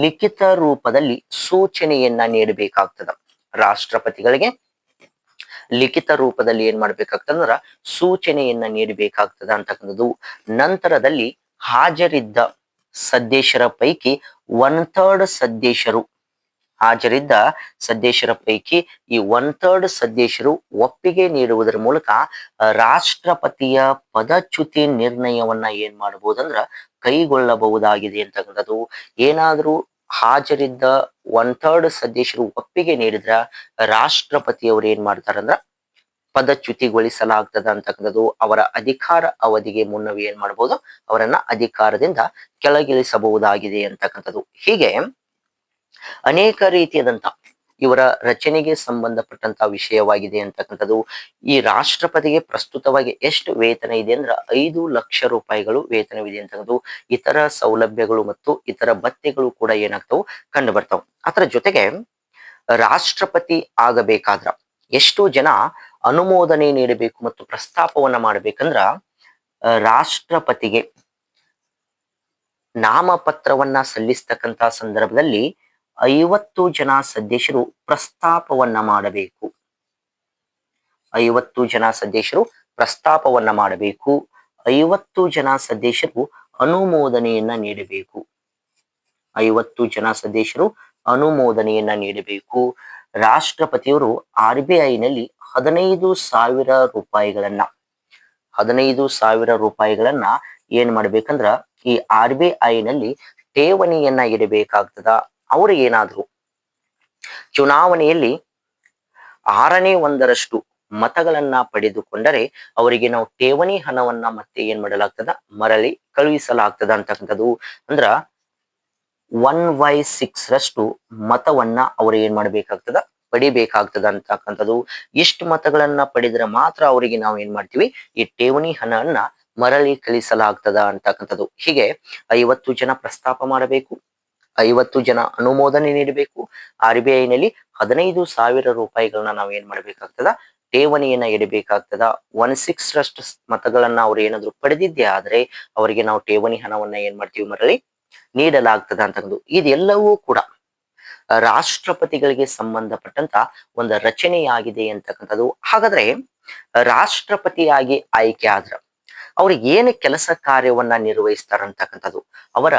ಲಿಖಿತ ರೂಪದಲ್ಲಿ ಸೂಚನೆಯನ್ನ ನೀಡಬೇಕಾಗ್ತದ. ರಾಷ್ಟ್ರಪತಿಗಳಿಗೆ ಲಿಖಿತ ರೂಪದಲ್ಲಿ ಏನ್ ಮಾಡ್ಬೇಕಾಗ್ತದಂದ್ರ ಸೂಚನೆಯನ್ನ ನೀಡಬೇಕಾಗ್ತದ ಅಂತಕ್ಕಂಥದ್ದು. ನಂತರದಲ್ಲಿ ಹಾಜರಿದ್ದ ಸದಸ್ಯರ ಪೈಕಿ 1/3 ಸದಸ್ಯರು, ಹಾಜರಿದ್ದ ಸದಸ್ಯರ ಪೈಕಿ ಈ 1/3 ಸದಸ್ಯರು ಒಪ್ಪಿಗೆ ನೀಡುವುದರ ಮೂಲಕ ರಾಷ್ಟ್ರಪತಿಯ ಪದಚ್ಯುತಿ ನಿರ್ಣಯವನ್ನ ಏನ್ ಮಾಡಬಹುದಂದ್ರ ಕೈಗೊಳ್ಳಬಹುದಾಗಿದೆ ಅಂತಕ್ಕಂಥದ್ದು. ಏನಾದ್ರೂ ಹಾಜರಿದ್ದ 1/3 ಸದಸ್ಯರು ಒಪ್ಪಿಗೆ ನೀಡಿದ್ರ ರಾಷ್ಟ್ರಪತಿಯವರು ಏನ್ ಮಾಡ್ತಾರಂದ್ರ ಪದಚ್ಯುತಿಗೊಳಿಸಲಾಗ್ತದ ಅಂತಕ್ಕಂಥದ್ದು. ಅವರ ಅಧಿಕಾರ ಅವಧಿಗೆ ಮುನ್ನವೇ ಏನ್ ಮಾಡಬಹುದು? ಅವರನ್ನ ಅಧಿಕಾರದಿಂದ ಕೆಳಗಿಳಿಸಬಹುದಾಗಿದೆ ಅಂತಕ್ಕಂಥದ್ದು. ಹೀಗೆ ಅನೇಕ ರೀತಿಯಾದಂತ ಇವರ ರಚನೆಗೆ ಸಂಬಂಧಪಟ್ಟಂತ ವಿಷಯವಾಗಿದೆ ಅಂತಕ್ಕಂಥದ್ದು. ಈ ರಾಷ್ಟ್ರಪತಿಗೆ ಪ್ರಸ್ತುತವಾಗಿ ಎಷ್ಟು ವೇತನ ಇದೆ ಅಂದ್ರ 5 ಲಕ್ಷ ರೂಪಾಯಿಗಳು ವೇತನವಿದೆ ಅಂತಕ್ಕಂಥದ್ದು. ಇತರ ಸೌಲಭ್ಯಗಳು ಮತ್ತು ಇತರ ಭತ್ಯೆಗಳು ಕೂಡ ಏನಾಗ್ತಾವು? ಕಂಡು ಬರ್ತಾವ. ಅದರ ಜೊತೆಗೆ ರಾಷ್ಟ್ರಪತಿ ಆಗಬೇಕಾದ್ರ ಎಷ್ಟು ಜನ ಅನುಮೋದನೆ ನೀಡಬೇಕು ಮತ್ತು ಪ್ರಸ್ತಾಪವನ್ನ ಮಾಡ್ಬೇಕಂದ್ರ ರಾಷ್ಟ್ರಪತಿಗೆ ನಾಮಪತ್ರವನ್ನ ಸಲ್ಲಿಸ್ತಕ್ಕಂತ ಸಂದರ್ಭದಲ್ಲಿ 50 ಜನ ಸದಸ್ಯರು ಪ್ರಸ್ತಾಪವನ್ನ ಮಾಡಬೇಕು. 50 ಜನ ಸದಸ್ಯರು ಪ್ರಸ್ತಾಪವನ್ನ ಮಾಡಬೇಕು. 50 ಜನ ಸದಸ್ಯರು ಅನುಮೋದನೆಯನ್ನ ನೀಡಬೇಕು. 50 ಜನ ಸದಸ್ಯರು ಅನುಮೋದನೆಯನ್ನ ನೀಡಬೇಕು. ರಾಷ್ಟ್ರಪತಿಯವರು RBIನಲ್ಲಿ 15,000 ರೂಪಾಯಿಗಳನ್ನ ಏನ್ ಮಾಡ್ಬೇಕಂದ್ರ ಈ RBIನಲ್ಲಿ ಠೇವಣಿಯನ್ನ ಇಡಬೇಕಾಗ್ತದ. ಅವರು ಏನಾದ್ರು ಚುನಾವಣೆಯಲ್ಲಿ 1/6 ಮತಗಳನ್ನ ಪಡೆದುಕೊಂಡರೆ ಅವರಿಗೆ ನಾವು ಠೇವಣಿ ಹಣವನ್ನ ಮತ್ತೆ ಏನ್ ಮಾಡಲಾಗ್ತದ? ಮರಳಿ ಕಳುಹಿಸಲಾಗ್ತದ ಅಂತಕ್ಕಂಥದ್ದು. ಅಂದ್ರ 1/6 ಮತವನ್ನ ಅವರು ಏನ್ ಮಾಡ್ಬೇಕಾಗ್ತದ? ಪಡಿಬೇಕಾಗ್ತದ ಅಂತಕ್ಕಂಥದ್ದು. ಇಷ್ಟು ಮತಗಳನ್ನ ಪಡೆದ್ರೆ ಮಾತ್ರ ಅವರಿಗೆ ನಾವು ಏನ್ ಮಾಡ್ತೀವಿ? ಈ ಠೇವಣಿ ಹಣವನ್ನ ಮರಳಿ ಕಳಿಸಲಾಗ್ತದ ಅಂತಕ್ಕಂಥದ್ದು. ಹೀಗೆ 50 ಜನ ಪ್ರಸ್ತಾಪ ಮಾಡಬೇಕು, 50 ಜನ ಅನುಮೋದನೆ ನೀಡಬೇಕು. RBIನಲ್ಲಿ 15,000 ರೂಪಾಯಿಗಳನ್ನ ನಾವು ಏನ್ ಮಾಡ್ಬೇಕಾಗ್ತದ? ಠೇವಣಿಯನ್ನ ಇಡಬೇಕಾಗ್ತದ. 1/6 ಮತಗಳನ್ನ ಅವ್ರು ಏನಾದ್ರು ಪಡೆದಿದ್ದೆ ಆದ್ರೆ ಅವರಿಗೆ ನಾವು ಠೇವಣಿ ಹಣವನ್ನ ಏನ್ ಮಾಡ್ತೀವಿ? ಮರಳಿ ನೀಡಲಾಗ್ತದ ಅಂತಕ್ಕಂಥದ್ದು. ಇದೆಲ್ಲವೂ ಕೂಡ ರಾಷ್ಟ್ರಪತಿಗಳಿಗೆ ಸಂಬಂಧಪಟ್ಟಂತ ಒಂದು ರಚನೆಯಾಗಿದೆ ಅಂತಕ್ಕಂಥದ್ದು. ಹಾಗಾದ್ರೆ ರಾಷ್ಟ್ರಪತಿಯಾಗಿ ಆಯ್ಕೆ ಆದ್ರ ಅವ್ರಿಗೆ ಏನು ಕೆಲಸ ಕಾರ್ಯವನ್ನ ನಿರ್ವಹಿಸ್ತಾರಂತಕ್ಕಂಥದ್ದು, ಅವರ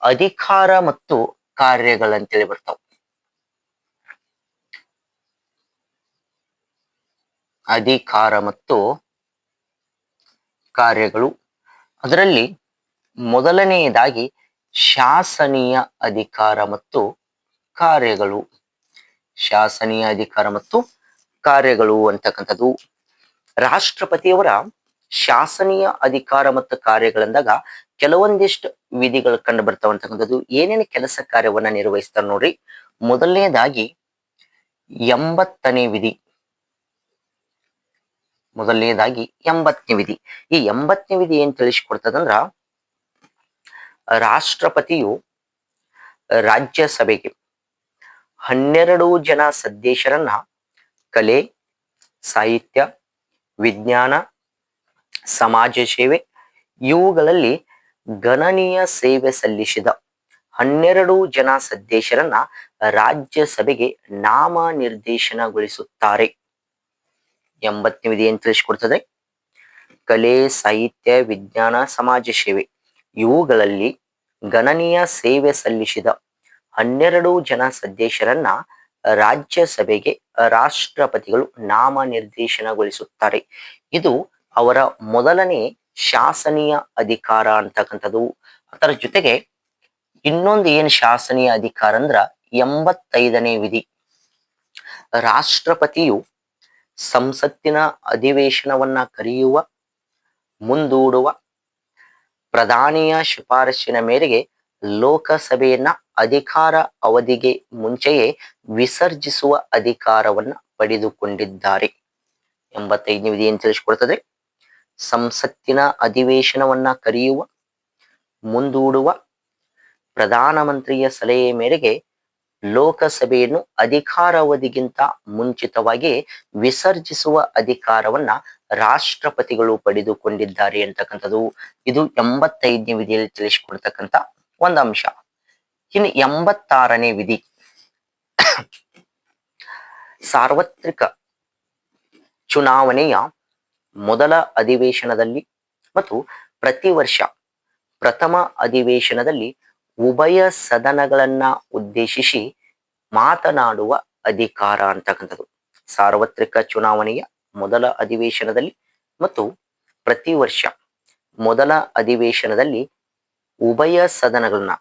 ಅಧಿಕಾರ ಮತ್ತು ಕಾರ್ಯಗಳಂತೇಳಿ ಬರ್ತಾವ. ಅಧಿಕಾರ ಮತ್ತು ಕಾರ್ಯಗಳು. ಅದರಲ್ಲಿ ಮೊದಲನೆಯದಾಗಿ ಶಾಸನೀಯ ಅಧಿಕಾರ ಮತ್ತು ಕಾರ್ಯಗಳು. ಶಾಸನೀಯ ಅಧಿಕಾರ ಮತ್ತು ಕಾರ್ಯಗಳು ಅಂತಕ್ಕಂಥದ್ದು. ರಾಷ್ಟ್ರಪತಿಯವರ ಶಾಸನೀಯ ಅಧಿಕಾರ ಮತ್ತು ಕಾರ್ಯಗಳಂದಾಗ ಕೆಲವೊಂದಿಷ್ಟು ವಿಧಿಗಳು ಕಂಡು ಬರ್ತಾವ ಅಂತಕ್ಕಂಥದ್ದು. ಏನೇನು ಕೆಲಸ ಕಾರ್ಯವನ್ನ ನಿರ್ವಹಿಸ್ತಾರೆ ನೋಡ್ರಿ. ಮೊದಲನೇದಾಗಿ 80ನೇ ವಿಧಿ. ಮೊದಲನೇದಾಗಿ 80ನೇ ವಿಧಿ. ಈ 80ನೇ ವಿಧಿ ಏನ್ ತಿಳಿಸ್ಕೊಡ್ತದಂದ್ರ, ರಾಷ್ಟ್ರಪತಿಯು ರಾಜ್ಯಸಭೆಗೆ 12 ಜನ ಸದಸ್ಯರನ್ನ ಕಲೆ, ಸಾಹಿತ್ಯ, ವಿಜ್ಞಾನ, ಸಮಾಜ ಸೇವೆ ಇವುಗಳಲ್ಲಿ ಗಣನೀಯ ಸೇವೆ ಸಲ್ಲಿಸಿದ 12 ಜನ ಸದಸ್ಯರನ್ನ ರಾಜ್ಯಸಭೆಗೆ ನಾಮನಿರ್ದೇಶನಗೊಳಿಸುತ್ತಾರೆ. 80ನೇ ವಿಧಿ ಏನ್ ತಿಳಿಸ್ಕೊಡ್ತದೆ, ಕಲೆ, ಸಾಹಿತ್ಯ, ವಿಜ್ಞಾನ, ಸಮಾಜ ಸೇವೆ ಇವುಗಳಲ್ಲಿ ಗಣನೀಯ ಸೇವೆ ಸಲ್ಲಿಸಿದ 12 ಜನ ಸದಸ್ಯರನ್ನ ರಾಜ್ಯಸಭೆಗೆ ರಾಷ್ಟ್ರಪತಿಗಳು ನಾಮನಿರ್ದೇಶನಗೊಳಿಸುತ್ತಾರೆ. ಇದು ಅವರ ಮೊದಲನೇ ಶಾಸನೀಯ ಅಧಿಕಾರ ಅಂತಕ್ಕಂಥದ್ದು. ಅದರ ಜೊತೆಗೆ ಇನ್ನೊಂದು ಏನ್ ಶಾಸನೀಯ ಅಧಿಕಾರ ಅಂದ್ರ 85ನೇ ವಿಧಿ. ರಾಷ್ಟ್ರಪತಿಯು ಸಂಸತ್ತಿನ ಅಧಿವೇಶನವನ್ನ ಕರೆಯುವ, ಮುಂದೂಡುವ, ಪ್ರಧಾನಿಯ ಶಿಫಾರಸಿನ ಮೇರೆಗೆ ಲೋಕಸಭೆಯನ್ನ ಅಧಿಕಾರ ಅವಧಿಗೆ ಮುಂಚೆಯೇ ವಿಸರ್ಜಿಸುವ ಅಧಿಕಾರವನ್ನ ಪಡೆದುಕೊಂಡಿದ್ದಾರೆ. 85ನೇ ವಿಧಿ ಏನ್ ತಿಳಿಸ್ಕೊಡ್ತದೆ, ಸಂಸತ್ತಿನ ಅಧಿವೇಶನವನ್ನ ಕರೆಯುವ, ಮುಂದೂಡುವ, ಪ್ರಧಾನಮಂತ್ರಿಯ ಸಲಹೆಯ ಮೇರೆಗೆ ಲೋಕಸಭೆಯನ್ನು ಅಧಿಕಾರಾವಧಿಗಿಂತ ಮುಂಚಿತವಾಗಿ ವಿಸರ್ಜಿಸುವ ಅಧಿಕಾರವನ್ನ ರಾಷ್ಟ್ರಪತಿಗಳು ಪಡೆದುಕೊಂಡಿದ್ದಾರೆ ಅಂತಕ್ಕಂಥದ್ದು. ಇದು 85ನೇ ವಿಧಿಯಲ್ಲಿ ತಿಳಿಸಿಕೊಡ್ತಕ್ಕಂಥ ಒಂದು ಅಂಶ. ಇನ್ನು 86ನೇ ವಿಧಿ, ಸಾರ್ವತ್ರಿಕ ಚುನಾವಣೆಯ ಮೊದಲ ಅಧಿವೇಶನದಲ್ಲಿ ಮತ್ತು ಪ್ರತಿ ವರ್ಷ ಪ್ರಥಮ ಅಧಿವೇಶನದಲ್ಲಿ ಉಭಯ ಸದನಗಳನ್ನ ಉದ್ದೇಶಿಸಿ ಮಾತನಾಡುವ ಅಧಿಕಾರ ಅಂತಕ್ಕಂಥದ್ದು. ಸಾರ್ವತ್ರಿಕ ಚುನಾವಣೆಯ ಮೊದಲ ಅಧಿವೇಶನದಲ್ಲಿ ಮತ್ತು ಪ್ರತಿ ವರ್ಷ ಮೊದಲ ಅಧಿವೇಶನದಲ್ಲಿ ಉಭಯ ಸದನಗಳನ್ನ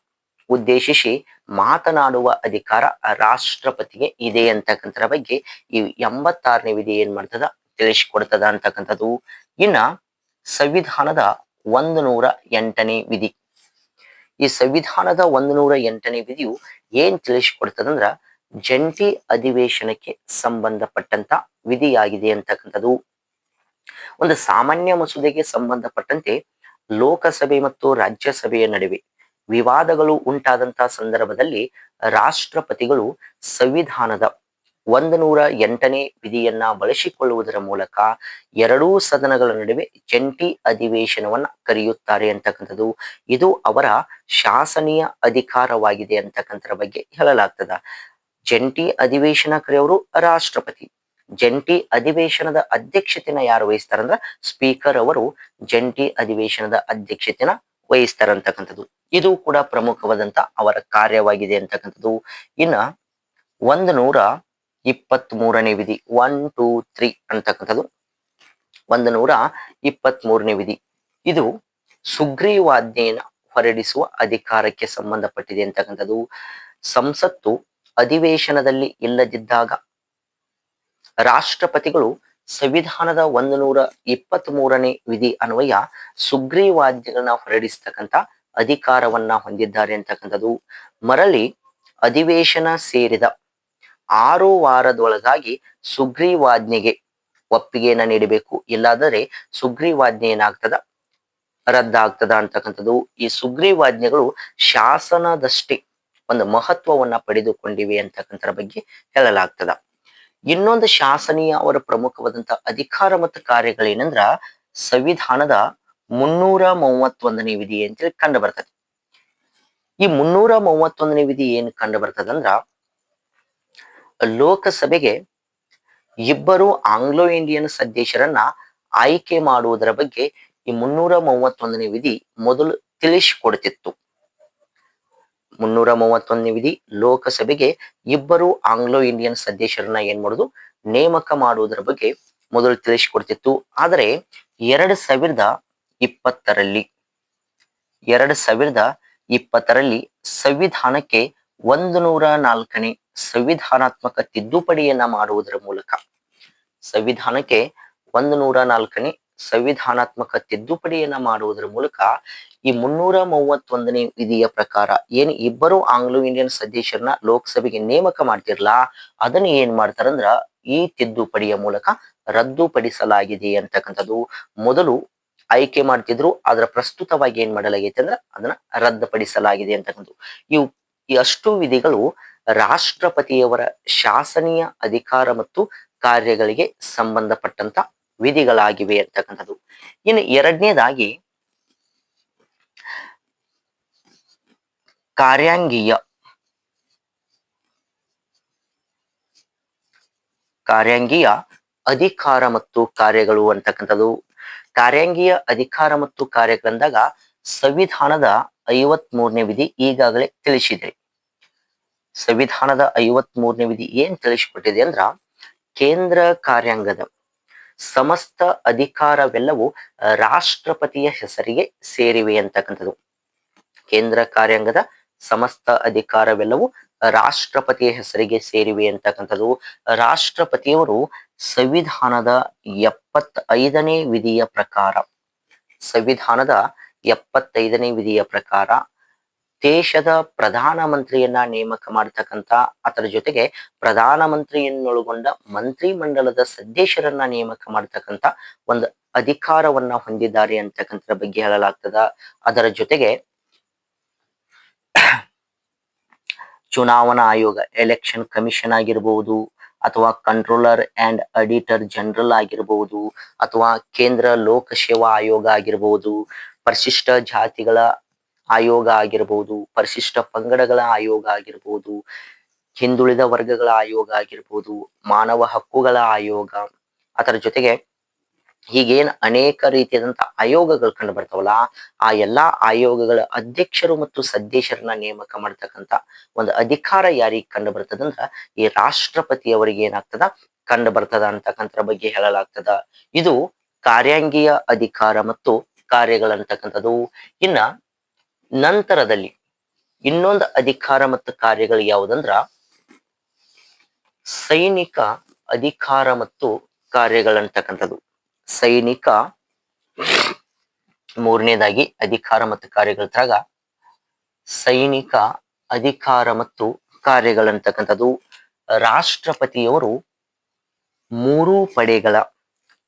ಉದ್ದೇಶಿಸಿ ಮಾತನಾಡುವ ಅಧಿಕಾರ ರಾಷ್ಟ್ರಪತಿಗೆ ಇದೆ ಅಂತಕ್ಕಂಥರ ಬಗ್ಗೆ ಈ 86ನೇ ವಿಧಿ ಏನ್ ಮಾಡ್ತದ, ತಿಳಿಸಿಕೊಡ್ತದ ಅಂತಕ್ಕಂಥದ್ದು. ಇನ್ನ ಸಂವಿಧಾನದ 108ನೇ ವಿಧಿ. ಈ ಸಂವಿಧಾನದ 108ನೇ ವಿಧಿಯು ಏನ್ ತಿಳಿಸಿಕೊಡ್ತದಂದ್ರ, ಜಂಟಿ ಅಧಿವೇಶನಕ್ಕೆ ಸಂಬಂಧಪಟ್ಟಂತ ವಿಧಿಯಾಗಿದೆ ಅಂತಕ್ಕಂಥದ್ದು. ಒಂದು ಸಾಮಾನ್ಯ ಮಸೂದೆಗೆ ಸಂಬಂಧಪಟ್ಟಂತೆ ಲೋಕಸಭೆ ಮತ್ತು ರಾಜ್ಯಸಭೆಯ ನಡುವೆ ವಿವಾದಗಳು ಉಂಟಾದಂತಹ ಸಂದರ್ಭದಲ್ಲಿ ರಾಷ್ಟ್ರಪತಿಗಳು ಸಂವಿಧಾನದ 108ನೇ ವಿಧಿಯನ್ನ ಬಳಸಿಕೊಳ್ಳುವುದರ ಮೂಲಕ ಎರಡೂ ಸದನಗಳ ನಡುವೆ ಜಂಟಿ ಅಧಿವೇಶನವನ್ನ ಕರೆಯುತ್ತಾರೆ ಅಂತಕ್ಕಂಥದ್ದು. ಇದು ಅವರ ಶಾಸನೀಯ ಅಧಿಕಾರವಾಗಿದೆ ಅಂತಕ್ಕಂಥರ ಬಗ್ಗೆ ಹೇಳಲಾಗ್ತದ. ಜಂಟಿ ಅಧಿವೇಶನ ಕರೆಯೋರು ರಾಷ್ಟ್ರಪತಿ. ಜಂಟಿ ಅಧಿವೇಶನದ ಅಧ್ಯಕ್ಷತೆನ ಯಾರು ವಹಿಸ್ತಾರಂದ್ರ ಸ್ಪೀಕರ್ ಅವರು ಜಂಟಿ ಅಧಿವೇಶನದ ಅಧ್ಯಕ್ಷತೆನ ವಹಿಸ್ತಾರಂತಕ್ಕಂಥದ್ದು. ಇದು ಕೂಡ ಪ್ರಮುಖವಾದಂತ ಅವರ ಕಾರ್ಯವಾಗಿದೆ ಅಂತಕ್ಕಂಥದ್ದು. ಇನ್ನ 123ನೇ ವಿಧಿ, 1, 2, 3 ಅಂತಕ್ಕಂಥದ್ದು 123ನೇ ವಿಧಿ. ಇದು ಸುಗ್ರೀವಾಜ್ಞೆಯನ್ನು ಹೊರಡಿಸುವ ಅಧಿಕಾರಕ್ಕೆ ಸಂಬಂಧಪಟ್ಟಿದೆ ಅಂತಕ್ಕಂಥದ್ದು. ಸಂಸತ್ತು ಅಧಿವೇಶನದಲ್ಲಿ ಇಲ್ಲದಿದ್ದಾಗ ರಾಷ್ಟ್ರಪತಿಗಳು ಸಂವಿಧಾನದ 123ನೇ ವಿಧಿ ಅನ್ವಯ ಸುಗ್ರೀವಾಜ್ಞೆಗಳನ್ನ ಹೊರಡಿಸ್ತಕ್ಕಂಥ ಅಧಿಕಾರವನ್ನ ಹೊಂದಿದ್ದಾರೆ ಅಂತಕ್ಕಂಥದ್ದು. ಮರಳಿ ಅಧಿವೇಶನ ಸೇರಿದ 6 ವಾರದೊಳಗಾಗಿ ಸುಗ್ರೀವಾಜ್ಞೆಗೆ ಒಪ್ಪಿಗೆಯನ್ನ ನೀಡಬೇಕು. ಇಲ್ಲಾದರೆ ಸುಗ್ರೀವಾಜ್ಞೆ ಏನಾಗ್ತದ, ರದ್ದಾಗ್ತದ ಅಂತಕ್ಕಂಥದ್ದು. ಈ ಸುಗ್ರೀವಾಜ್ಞೆಗಳು ಶಾಸನದಷ್ಟೇ ಒಂದು ಮಹತ್ವವನ್ನ ಪಡೆದುಕೊಂಡಿವೆ ಅಂತಕ್ಕಂಥರ ಬಗ್ಗೆ ಹೇಳಲಾಗ್ತದ. ಇನ್ನೊಂದು ಶಾಸನೀಯ ಅವರ ಪ್ರಮುಖವಾದಂತಹ ಅಧಿಕಾರ ಮತ್ತು ಕಾರ್ಯಗಳೇನಂದ್ರ ಸಂವಿಧಾನದ 331ನೇ ವಿಧಿ ಅಂತೇಳಿ ಕಂಡು ಬರ್ತದೆ. ಈ 331ನೇ ವಿಧಿ ಏನ್ ಕಂಡು ಬರ್ತದಂದ್ರ, ಲೋಕಸಭೆಗೆ ಇಬ್ಬರು ಆಂಗ್ಲೋ ಇಂಡಿಯನ್ ಸದಸ್ಯರನ್ನ ಆಯ್ಕೆ ಮಾಡುವುದರ ಬಗ್ಗೆ ಈ 331ನೇ ವಿಧಿ ಮೊದಲು ತಿಳಿಸಿಕೊಡ್ತಿತ್ತು. 331ನೇ ವಿಧಿ ಲೋಕಸಭೆಗೆ ಇಬ್ಬರು ಆಂಗ್ಲೋ ಇಂಡಿಯನ್ ಸದಸ್ಯರನ್ನ ಏನ್ ಮಾಡುದು, ನೇಮಕ ಮಾಡುವುದರ ಬಗ್ಗೆ ಮೊದಲು ತಿಳಿಸಿಕೊಡ್ತಿತ್ತು. ಆದರೆ 2020ರಲ್ಲಿ 2020ರಲ್ಲಿ ಸಂವಿಧಾನಕ್ಕೆ 104ನೇ ಸಂವಿಧಾನಾತ್ಮಕ ತಿದ್ದುಪಡಿಯನ್ನ ಮಾಡುವುದರ ಮೂಲಕ, ಸಂವಿಧಾನಕ್ಕೆ 104ನೇ ಸಂವಿಧಾನಾತ್ಮಕ ತಿದ್ದುಪಡಿಯನ್ನ ಮಾಡುವುದರ ಮೂಲಕ ಈ 331ನೇ ವಿಧಿಯ ಪ್ರಕಾರ ಏನ್ ಇಬ್ಬರು ಆಂಗ್ಲೋ ಇಂಡಿಯನ್ ಸದಸ್ಯರನ್ನ ಲೋಕಸಭೆಗೆ ನೇಮಕ ಮಾಡ್ತಿರ್ಲಾ, ಅದನ್ನ ಏನ್ ಮಾಡ್ತಾರಂದ್ರ ಈ ತಿದ್ದುಪಡಿಯ ಮೂಲಕ ರದ್ದುಪಡಿಸಲಾಗಿದೆ ಅಂತಕ್ಕಂಥದ್ದು. ಮೊದಲು ಆಯ್ಕೆ ಮಾಡ್ತಿದ್ರು, ಅದರ ಪ್ರಸ್ತುತವಾಗಿ ಏನ್ ಮಾಡಲಾಗೈತೆ ಅಂದ್ರೆ ಅದನ್ನ ರದ್ದುಪಡಿಸಲಾಗಿದೆ ಅಂತಕ್ಕಂಥದ್ದು. ಈ ಅಷ್ಟು ವಿಧಿಗಳು ರಾಷ್ಟ್ರಪತಿಯವರ ಶಾಸನೀಯ ಅಧಿಕಾರ ಮತ್ತು ಕಾರ್ಯಗಳಿಗೆ ಸಂಬಂಧಪಟ್ಟಂತ ವಿಧಿಗಳಾಗಿವೆ ಅಂತಕ್ಕಂಥದ್ದು. ಇನ್ನು ಎರಡನೇದಾಗಿ ಕಾರ್ಯಾಂಗೀಯ ಅಧಿಕಾರ ಮತ್ತು ಕಾರ್ಯಗಳು ಅಂತಕ್ಕಂಥದ್ದು. ಕಾರ್ಯಾಂಗೀಯ ಅಧಿಕಾರ ಮತ್ತು ಕಾರ್ಯಗಳಂದಾಗ ಸಂವಿಧಾನದ 53ನೇ ವಿಧಿ ಈಗಾಗಲೇ ತಿಳಿಸಿದೆ. ಸಂವಿಧಾನದ 53ನೇ ವಿಧಿ ಏನ್ ತಿಳಿಸಿಕೊಟ್ಟಿದೆ ಅಂದ್ರ, ಕೇಂದ್ರ ಕಾರ್ಯಾಂಗದ ಸಮಸ್ತ ಅಧಿಕಾರವೆಲ್ಲವೂ ರಾಷ್ಟ್ರಪತಿಯ ಹೆಸರಿಗೆ ಸೇರಿವೆ ಅಂತಕ್ಕಂಥದ್ದು. ಕೇಂದ್ರ ಕಾರ್ಯಾಂಗದ ಸಮಸ್ತ ಅಧಿಕಾರವೆಲ್ಲವೂ ರಾಷ್ಟ್ರಪತಿಯ ಹೆಸರಿಗೆ ಸೇರಿವೆ ಅಂತಕ್ಕಂಥದ್ದು. ರಾಷ್ಟ್ರಪತಿಯವರು ಸಂವಿಧಾನದ 75ನೇ ವಿಧಿಯ ಪ್ರಕಾರ, ಸಂವಿಧಾನದ 75ನೇ ವಿಧಿಯ ಪ್ರಕಾರ ದೇಶದ ಪ್ರಧಾನ ಮಂತ್ರಿಯನ್ನ ನೇಮಕ ಮಾಡತಕ್ಕಂತ, ಅದರ ಜೊತೆಗೆ ಪ್ರಧಾನಮಂತ್ರಿಯನ್ನೊಳಗೊಂಡ ಮಂತ್ರಿ ಮಂಡಲದ ಸದಸ್ಯರನ್ನ ನೇಮಕ ಮಾಡತಕ್ಕಂತ ಒಂದು ಅಧಿಕಾರವನ್ನ ಹೊಂದಿದ್ದಾರೆ ಅಂತಕ್ಕಂಥದ್ರ ಬಗ್ಗೆ ಹೇಳಲಾಗ್ತದ. ಅದರ ಜೊತೆಗೆ ಚುನಾವಣಾ ಆಯೋಗ, ಎಲೆಕ್ಷನ್ ಕಮಿಷನ್ ಆಗಿರಬಹುದು, ಅಥವಾ ಕಂಟ್ರೋಲರ್ ಅಂಡ್ ಆಡಿಟರ್ ಜನರಲ್ ಆಗಿರಬಹುದು, ಅಥವಾ ಕೇಂದ್ರ ಲೋಕಸೇವಾ ಆಯೋಗ ಆಗಿರಬಹುದು, ಪರಿಶಿಷ್ಟ ಜಾತಿಗಳ ಆಯೋಗ ಆಗಿರಬಹುದು, ಪರಿಶಿಷ್ಟ ಪಂಗಡಗಳ ಆಯೋಗ ಆಗಿರಬಹುದು, ಹಿಂದುಳಿದ ವರ್ಗಗಳ ಆಯೋಗ ಆಗಿರಬಹುದು, ಮಾನವ ಹಕ್ಕುಗಳ ಆಯೋಗ, ಅದರ ಜೊತೆಗೆ ಹೀಗೇನ್ ಅನೇಕ ರೀತಿಯಾದಂತ ಆಯೋಗಗಳು ಕಂಡು ಬರ್ತಾವಲ್ಲ, ಆ ಎಲ್ಲಾ ಆಯೋಗಗಳ ಅಧ್ಯಕ್ಷರು ಮತ್ತು ಸದಸ್ಯರನ್ನ ನೇಮಕ ಮಾಡ್ತಕ್ಕಂತ ಒಂದು ಅಧಿಕಾರ ಯಾರಿಗೆ ಕಂಡು ಬರ್ತದಂದ್ರ ಈ ರಾಷ್ಟ್ರಪತಿಯವರಿಗೆ ಏನಾಗ್ತದ, ಕಂಡು ಬರ್ತದ ಅಂತಕ್ಕಂಥದ್ರ ಬಗ್ಗೆ ಹೇಳಲಾಗ್ತದ. ಇದು ಕಾರ್ಯಾಂಗೀಯ ಅಧಿಕಾರ ಮತ್ತು ಕಾರ್ಯಗಳಂತಕ್ಕಂಥದ್ದು. ಇನ್ನ ನಂತರದಲ್ಲಿ ಇನ್ನೊಂದು ಅಧಿಕಾರ ಮತ್ತು ಕಾರ್ಯಗಳು ಯಾವುದಂದ್ರ ಸೈನಿಕ ಅಧಿಕಾರ ಮತ್ತು ಕಾರ್ಯಗಳಂತಕ್ಕಂಥದ್ದು. ಸೈನಿಕ ಮೂರನೇದಾಗಿ ಅಧಿಕಾರ ಮತ್ತು ಕಾರ್ಯಗಳ ತರ ಸೈನಿಕ ಅಧಿಕಾರ ಮತ್ತು ಕಾರ್ಯಗಳಂತಕ್ಕಂಥದ್ದು. ರಾಷ್ಟ್ರಪತಿಯವರು 3 ಪಡೆಗಳ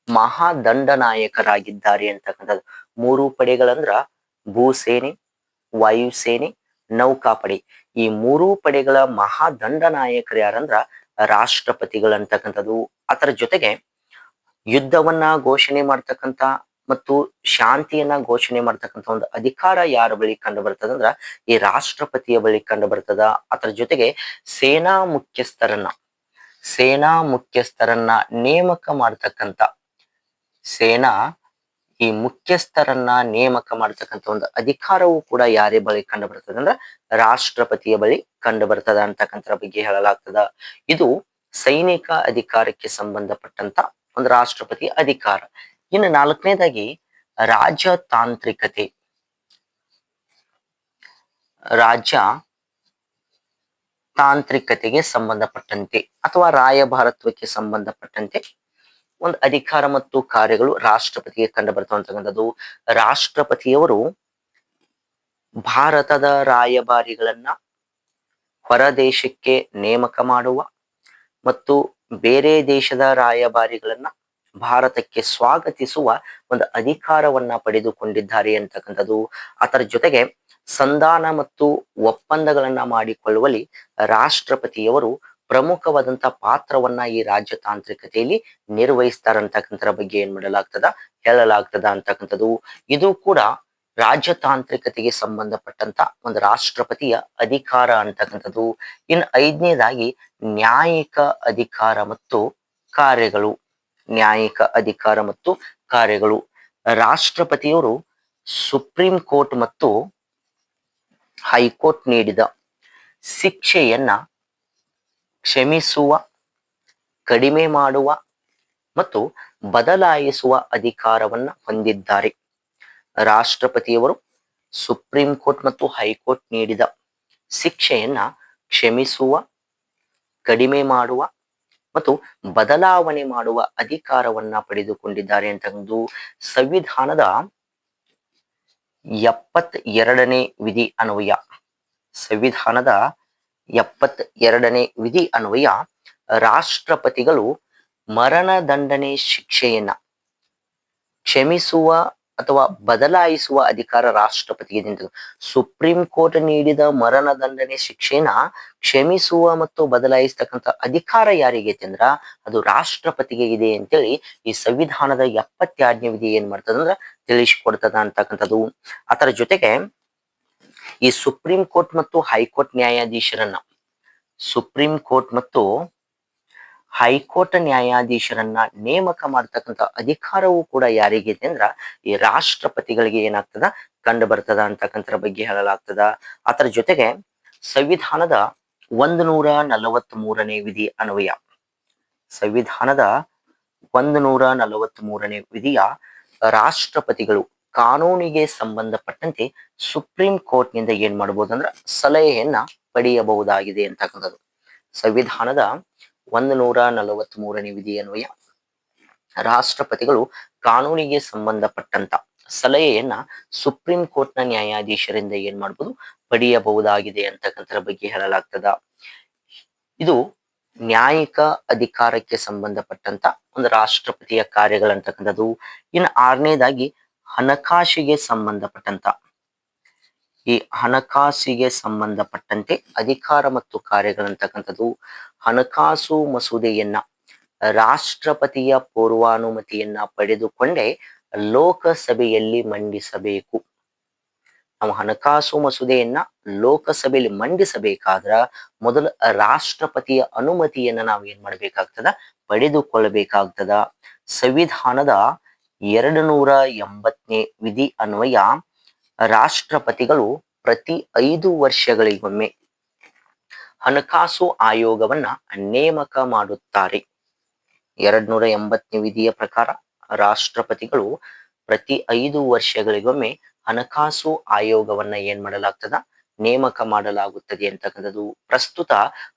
ಮಹಾದಂಡನಾಯಕರಾಗಿದ್ದಾರೆ ಅಂತಕ್ಕಂಥದ್ದು. 3 ಪಡೆಗಳಂದ್ರ ಭೂಸೇನೆ, ವಾಯುಸೇನೆ, ನೌಕಾಪಡೆ. ಈ 3 ಪಡೆಗಳ ಮಹಾದಂಡನಾಯಕರು ಯಾರಂದ್ರ ರಾಷ್ಟ್ರಪತಿಗಳಂತಕ್ಕಂಥದ್ದು. ಅದರ ಜೊತೆಗೆ ಯುದ್ಧವನ್ನ ಘೋಷಣೆ ಮಾಡ್ತಕ್ಕಂಥ ಮತ್ತು ಶಾಂತಿಯನ್ನ ಘೋಷಣೆ ಮಾಡ್ತಕ್ಕಂಥ ಒಂದು ಅಧಿಕಾರ ಯಾರ ಬಳಿ ಕಂಡು ಬರ್ತದಂದ್ರ ಈ ರಾಷ್ಟ್ರಪತಿಯ ಬಳಿ ಕಂಡು ಬರ್ತದ. ಅದರ ಜೊತೆಗೆ ಸೇನಾ ಮುಖ್ಯಸ್ಥರನ್ನ ನೇಮಕ ಮಾಡ್ತಕ್ಕಂಥ ಮುಖ್ಯಸ್ಥರನ್ನ ನೇಮಕ ಮಾಡ್ತಕ್ಕಂಥ ಒಂದು ಅಧಿಕಾರವು ಕೂಡ ಯಾರೇ ಬಳಿ ಕಂಡು ಬರ್ತದ ಅಂದ್ರ ರಾಷ್ಟ್ರಪತಿಯ ಬಳಿ ಕಂಡು ಬರ್ತದ ಅಂತಕ್ಕಂಥ ಬಗ್ಗೆ ಹೇಳಲಾಗ್ತದ. ಇದು ಸೈನಿಕ ಅಧಿಕಾರಕ್ಕೆ ಸಂಬಂಧಪಟ್ಟಂತ ಒಂದು ರಾಷ್ಟ್ರಪತಿ ಅಧಿಕಾರ. ಇನ್ನು 4ನೇದಾಗಿ ರಾಜತಾಂತ್ರಿಕತೆಗೆ ಸಂಬಂಧಪಟ್ಟಂತೆ ಅಥವಾ ರಾಯಭಾರತ್ವಕ್ಕೆ ಸಂಬಂಧಪಟ್ಟಂತೆ ಒಂದು ಅಧಿಕಾರ ಮತ್ತು ಕಾರ್ಯಗಳು ರಾಷ್ಟ್ರಪತಿಗೆ ಕಂಡು ಬರ್ತಕ್ಕಂಥದ್ದು. ರಾಷ್ಟ್ರಪತಿಯವರು ಭಾರತದ ರಾಯಭಾರಿಗಳನ್ನ ಹೊರದೇಶಕ್ಕೆ ನೇಮಕ ಮಾಡುವ ಮತ್ತು ಬೇರೆ ದೇಶದ ರಾಯಭಾರಿಗಳನ್ನ ಭಾರತಕ್ಕೆ ಸ್ವಾಗತಿಸುವ ಒಂದು ಅಧಿಕಾರವನ್ನ ಪಡೆದುಕೊಂಡಿದ್ದಾರೆ ಅಂತಕ್ಕಂಥದ್ದು. ಅದರ ಜೊತೆಗೆ ಸಂಧಾನ ಮತ್ತು ಒಪ್ಪಂದಗಳನ್ನ ಮಾಡಿಕೊಳ್ಳುವಲ್ಲಿ ರಾಷ್ಟ್ರಪತಿಯವರು ಪ್ರಮುಖವಾದಂತ ಪಾತ್ರವನ್ನ ಈ ರಾಜತಾಂತ್ರಿಕತೆಯಲ್ಲಿ ನಿರ್ವಹಿಸ್ತಾರಂತಕ್ಕಂಥರ ಬಗ್ಗೆ ಏನ್ ಮಾಡಲಾಗ್ತದ, ಹೇಳಲಾಗ್ತದ ಅಂತಕ್ಕಂಥದ್ದು. ಇದು ಕೂಡ ರಾಜತಾಂತ್ರಿಕತೆಗೆ ಸಂಬಂಧಪಟ್ಟಂತ ಒಂದು ರಾಷ್ಟ್ರಪತಿಯ ಅಧಿಕಾರ ಅಂತಕ್ಕಂಥದ್ದು. ಇನ್ನು ಐದನೇದಾಗಿ ನ್ಯಾಯಿಕ ಅಧಿಕಾರ ಮತ್ತು ಕಾರ್ಯಗಳು. ನ್ಯಾಯಿಕ ಅಧಿಕಾರ ಮತ್ತು ಕಾರ್ಯಗಳು. ರಾಷ್ಟ್ರಪತಿಯವರು ಸುಪ್ರೀಂ ಕೋರ್ಟ್ ಮತ್ತು ಹೈಕೋರ್ಟ್ ನೀಡಿದ ಶಿಕ್ಷೆಯನ್ನ ಕ್ಷಮಿಸುವ, ಕಡಿಮೆ ಮಾಡುವ ಮತ್ತು ಬದಲಾಯಿಸುವ ಅಧಿಕಾರವನ್ನ ಹೊಂದಿದ್ದಾರೆ. ರಾಷ್ಟ್ರಪತಿಯವರು ಸುಪ್ರೀಂ ಕೋರ್ಟ್ ಮತ್ತು ಹೈಕೋರ್ಟ್ ನೀಡಿದ ಶಿಕ್ಷೆಯನ್ನ ಕ್ಷಮಿಸುವ, ಕಡಿಮೆ ಮಾಡುವ ಮತ್ತು ಬದಲಾವಣೆ ಮಾಡುವ ಅಧಿಕಾರವನ್ನ ಪಡೆದುಕೊಂಡಿದ್ದಾರೆ ಅಂತಂದು ಸಂವಿಧಾನದ 72ನೇ ವಿಧಿ ಅನ್ವಯ. ಸಂವಿಧಾನದ 72ನೇ ವಿಧಿ ಅನ್ವಯ ರಾಷ್ಟ್ರಪತಿಗಳು ಮರಣದಂಡನೆ ಶಿಕ್ಷೆಯನ್ನ ಕ್ಷಮಿಸುವ ಅಥವಾ ಬದಲಾಯಿಸುವ ಅಧಿಕಾರ ರಾಷ್ಟ್ರಪತಿಗೆ ನಿಂತಿದೆ. ಸುಪ್ರೀಂ ಕೋರ್ಟ್ ನೀಡಿದ ಮರಣದಂಡನೆ ಶಿಕ್ಷೆನ ಕ್ಷಮಿಸುವ ಮತ್ತು ಬದಲಾಯಿಸ್ತಕ್ಕಂಥ ಅಧಿಕಾರ ಯಾರಿಗೆ ಐತಿ ಅಂದ್ರ ಅದು ರಾಷ್ಟ್ರಪತಿಗೆ ಇದೆ ಅಂತೇಳಿ ಈ ಸಂವಿಧಾನದ 72ನೇ ವಿಧಿ ಏನ್ ಮಾಡ್ತದಂದ್ರ ತಿಳಿಸಿಕೊಡ್ತದ ಅಂತಕ್ಕಂಥದ್ದು. ಅದರ ಜೊತೆಗೆ ಈ ಸುಪ್ರೀಂ ಕೋರ್ಟ್ ಮತ್ತು ಹೈಕೋರ್ಟ್ ನ್ಯಾಯಾಧೀಶರನ್ನ ಸುಪ್ರೀಂ ಕೋರ್ಟ್ ಮತ್ತು ಹೈಕೋರ್ಟ್ ನ್ಯಾಯಾಧೀಶರನ್ನ ನೇಮಕ ಮಾಡ್ತಕ್ಕಂಥ ಅಧಿಕಾರವೂ ಕೂಡ ಯಾರಿಗೆ ಇದೆ ಅಂದ್ರ ಈ ರಾಷ್ಟ್ರಪತಿಗಳಿಗೆ ಏನಾಗ್ತದ ಕಂಡು ಬರ್ತದ ಅಂತಕ್ಕಂಥರ ಬಗ್ಗೆ ಹೇಳಲಾಗ್ತದ. ಅದರ ಜೊತೆಗೆ ಸಂವಿಧಾನದ 143ನೇ ವಿಧಿ ಅನ್ವಯ. ಸಂವಿಧಾನದ 143ನೇ ವಿಧಿಯ ರಾಷ್ಟ್ರಪತಿಗಳು ಕಾನೂನಿಗೆ ಸಂಬಂಧಪಟ್ಟಂತೆ ಸುಪ್ರೀಂ ಕೋರ್ಟ್ ನಿಂದ ಏನ್ ಮಾಡಬಹುದು ಅಂದ್ರ ಸಲಹೆಯನ್ನ ಪಡೆಯಬಹುದಾಗಿದೆ ಅಂತಕ್ಕಂಥದ್ದು. ಸಂವಿಧಾನದ 143ನೇ ವಿಧಿ ಅನ್ವಯ ರಾಷ್ಟ್ರಪತಿಗಳು ಕಾನೂನಿಗೆ ಸಂಬಂಧಪಟ್ಟಂತ ಸಲಹೆಯನ್ನ ಸುಪ್ರೀಂ ಕೋರ್ಟ್ ನ ನ್ಯಾಯಾಧೀಶರಿಂದ ಏನ್ ಮಾಡಬಹುದು ಪಡೆಯಬಹುದಾಗಿದೆ ಅಂತಕ್ಕಂಥರ ಬಗ್ಗೆ ಹೇಳಲಾಗ್ತದ. ಇದು ನ್ಯಾಯಿಕ ಅಧಿಕಾರಕ್ಕೆ ಸಂಬಂಧಪಟ್ಟಂತ ಒಂದು ರಾಷ್ಟ್ರಪತಿಯ ಕಾರ್ಯಗಳಂತಕ್ಕಂಥದ್ದು. ಇನ್ನು 6ನೇದಾಗಿ ಹಣಕಾಸಿಗೆ ಸಂಬಂಧಪಟ್ಟಂತ ಈ ಹಣಕಾಸಿಗೆ ಸಂಬಂಧಪಟ್ಟಂತೆ ಅಧಿಕಾರ ಮತ್ತು ಕಾರ್ಯಗಳಂತಕ್ಕಂಥದ್ದು. ಹಣಕಾಸು ಮಸೂದೆಯನ್ನ ರಾಷ್ಟ್ರಪತಿಯ ಪೂರ್ವಾನುಮತಿಯನ್ನ ಪಡೆದುಕೊಂಡೇ ಲೋಕಸಭೆಯಲ್ಲಿ ಮಂಡಿಸಬೇಕು. ನಾವು ಹಣಕಾಸು ಮಸೂದೆಯನ್ನ ಲೋಕಸಭೆಯಲ್ಲಿ ಮಂಡಿಸಬೇಕಾದ್ರ ಮೊದಲು ರಾಷ್ಟ್ರಪತಿಯ ಅನುಮತಿಯನ್ನ ನಾವು ಏನ್ ಮಾಡ್ಬೇಕಾಗ್ತದ ಪಡೆದುಕೊಳ್ಳಬೇಕಾಗ್ತದ. ಸಂವಿಧಾನದ 280ನೇ ವಿಧಿ ಅನ್ವಯ ರಾಷ್ಟ್ರಪತಿಗಳು ಪ್ರತಿ 5 ವರ್ಷಗಳಿಗೊಮ್ಮೆ ಹಣಕಾಸು ಆಯೋಗವನ್ನ ನೇಮಕ ಮಾಡುತ್ತಾರೆ. 280ನೇ ವಿಧಿಯ ಪ್ರಕಾರ ರಾಷ್ಟ್ರಪತಿಗಳು ಪ್ರತಿ 5 ವರ್ಷಗಳಿಗೊಮ್ಮೆ ಹಣಕಾಸು ಆಯೋಗವನ್ನ ಏನ್ ಮಾಡಲಾಗ್ತದ ನೇಮಕ ಮಾಡಲಾಗುತ್ತದೆ ಅಂತಕ್ಕಂಥದ್ದು. ಪ್ರಸ್ತುತ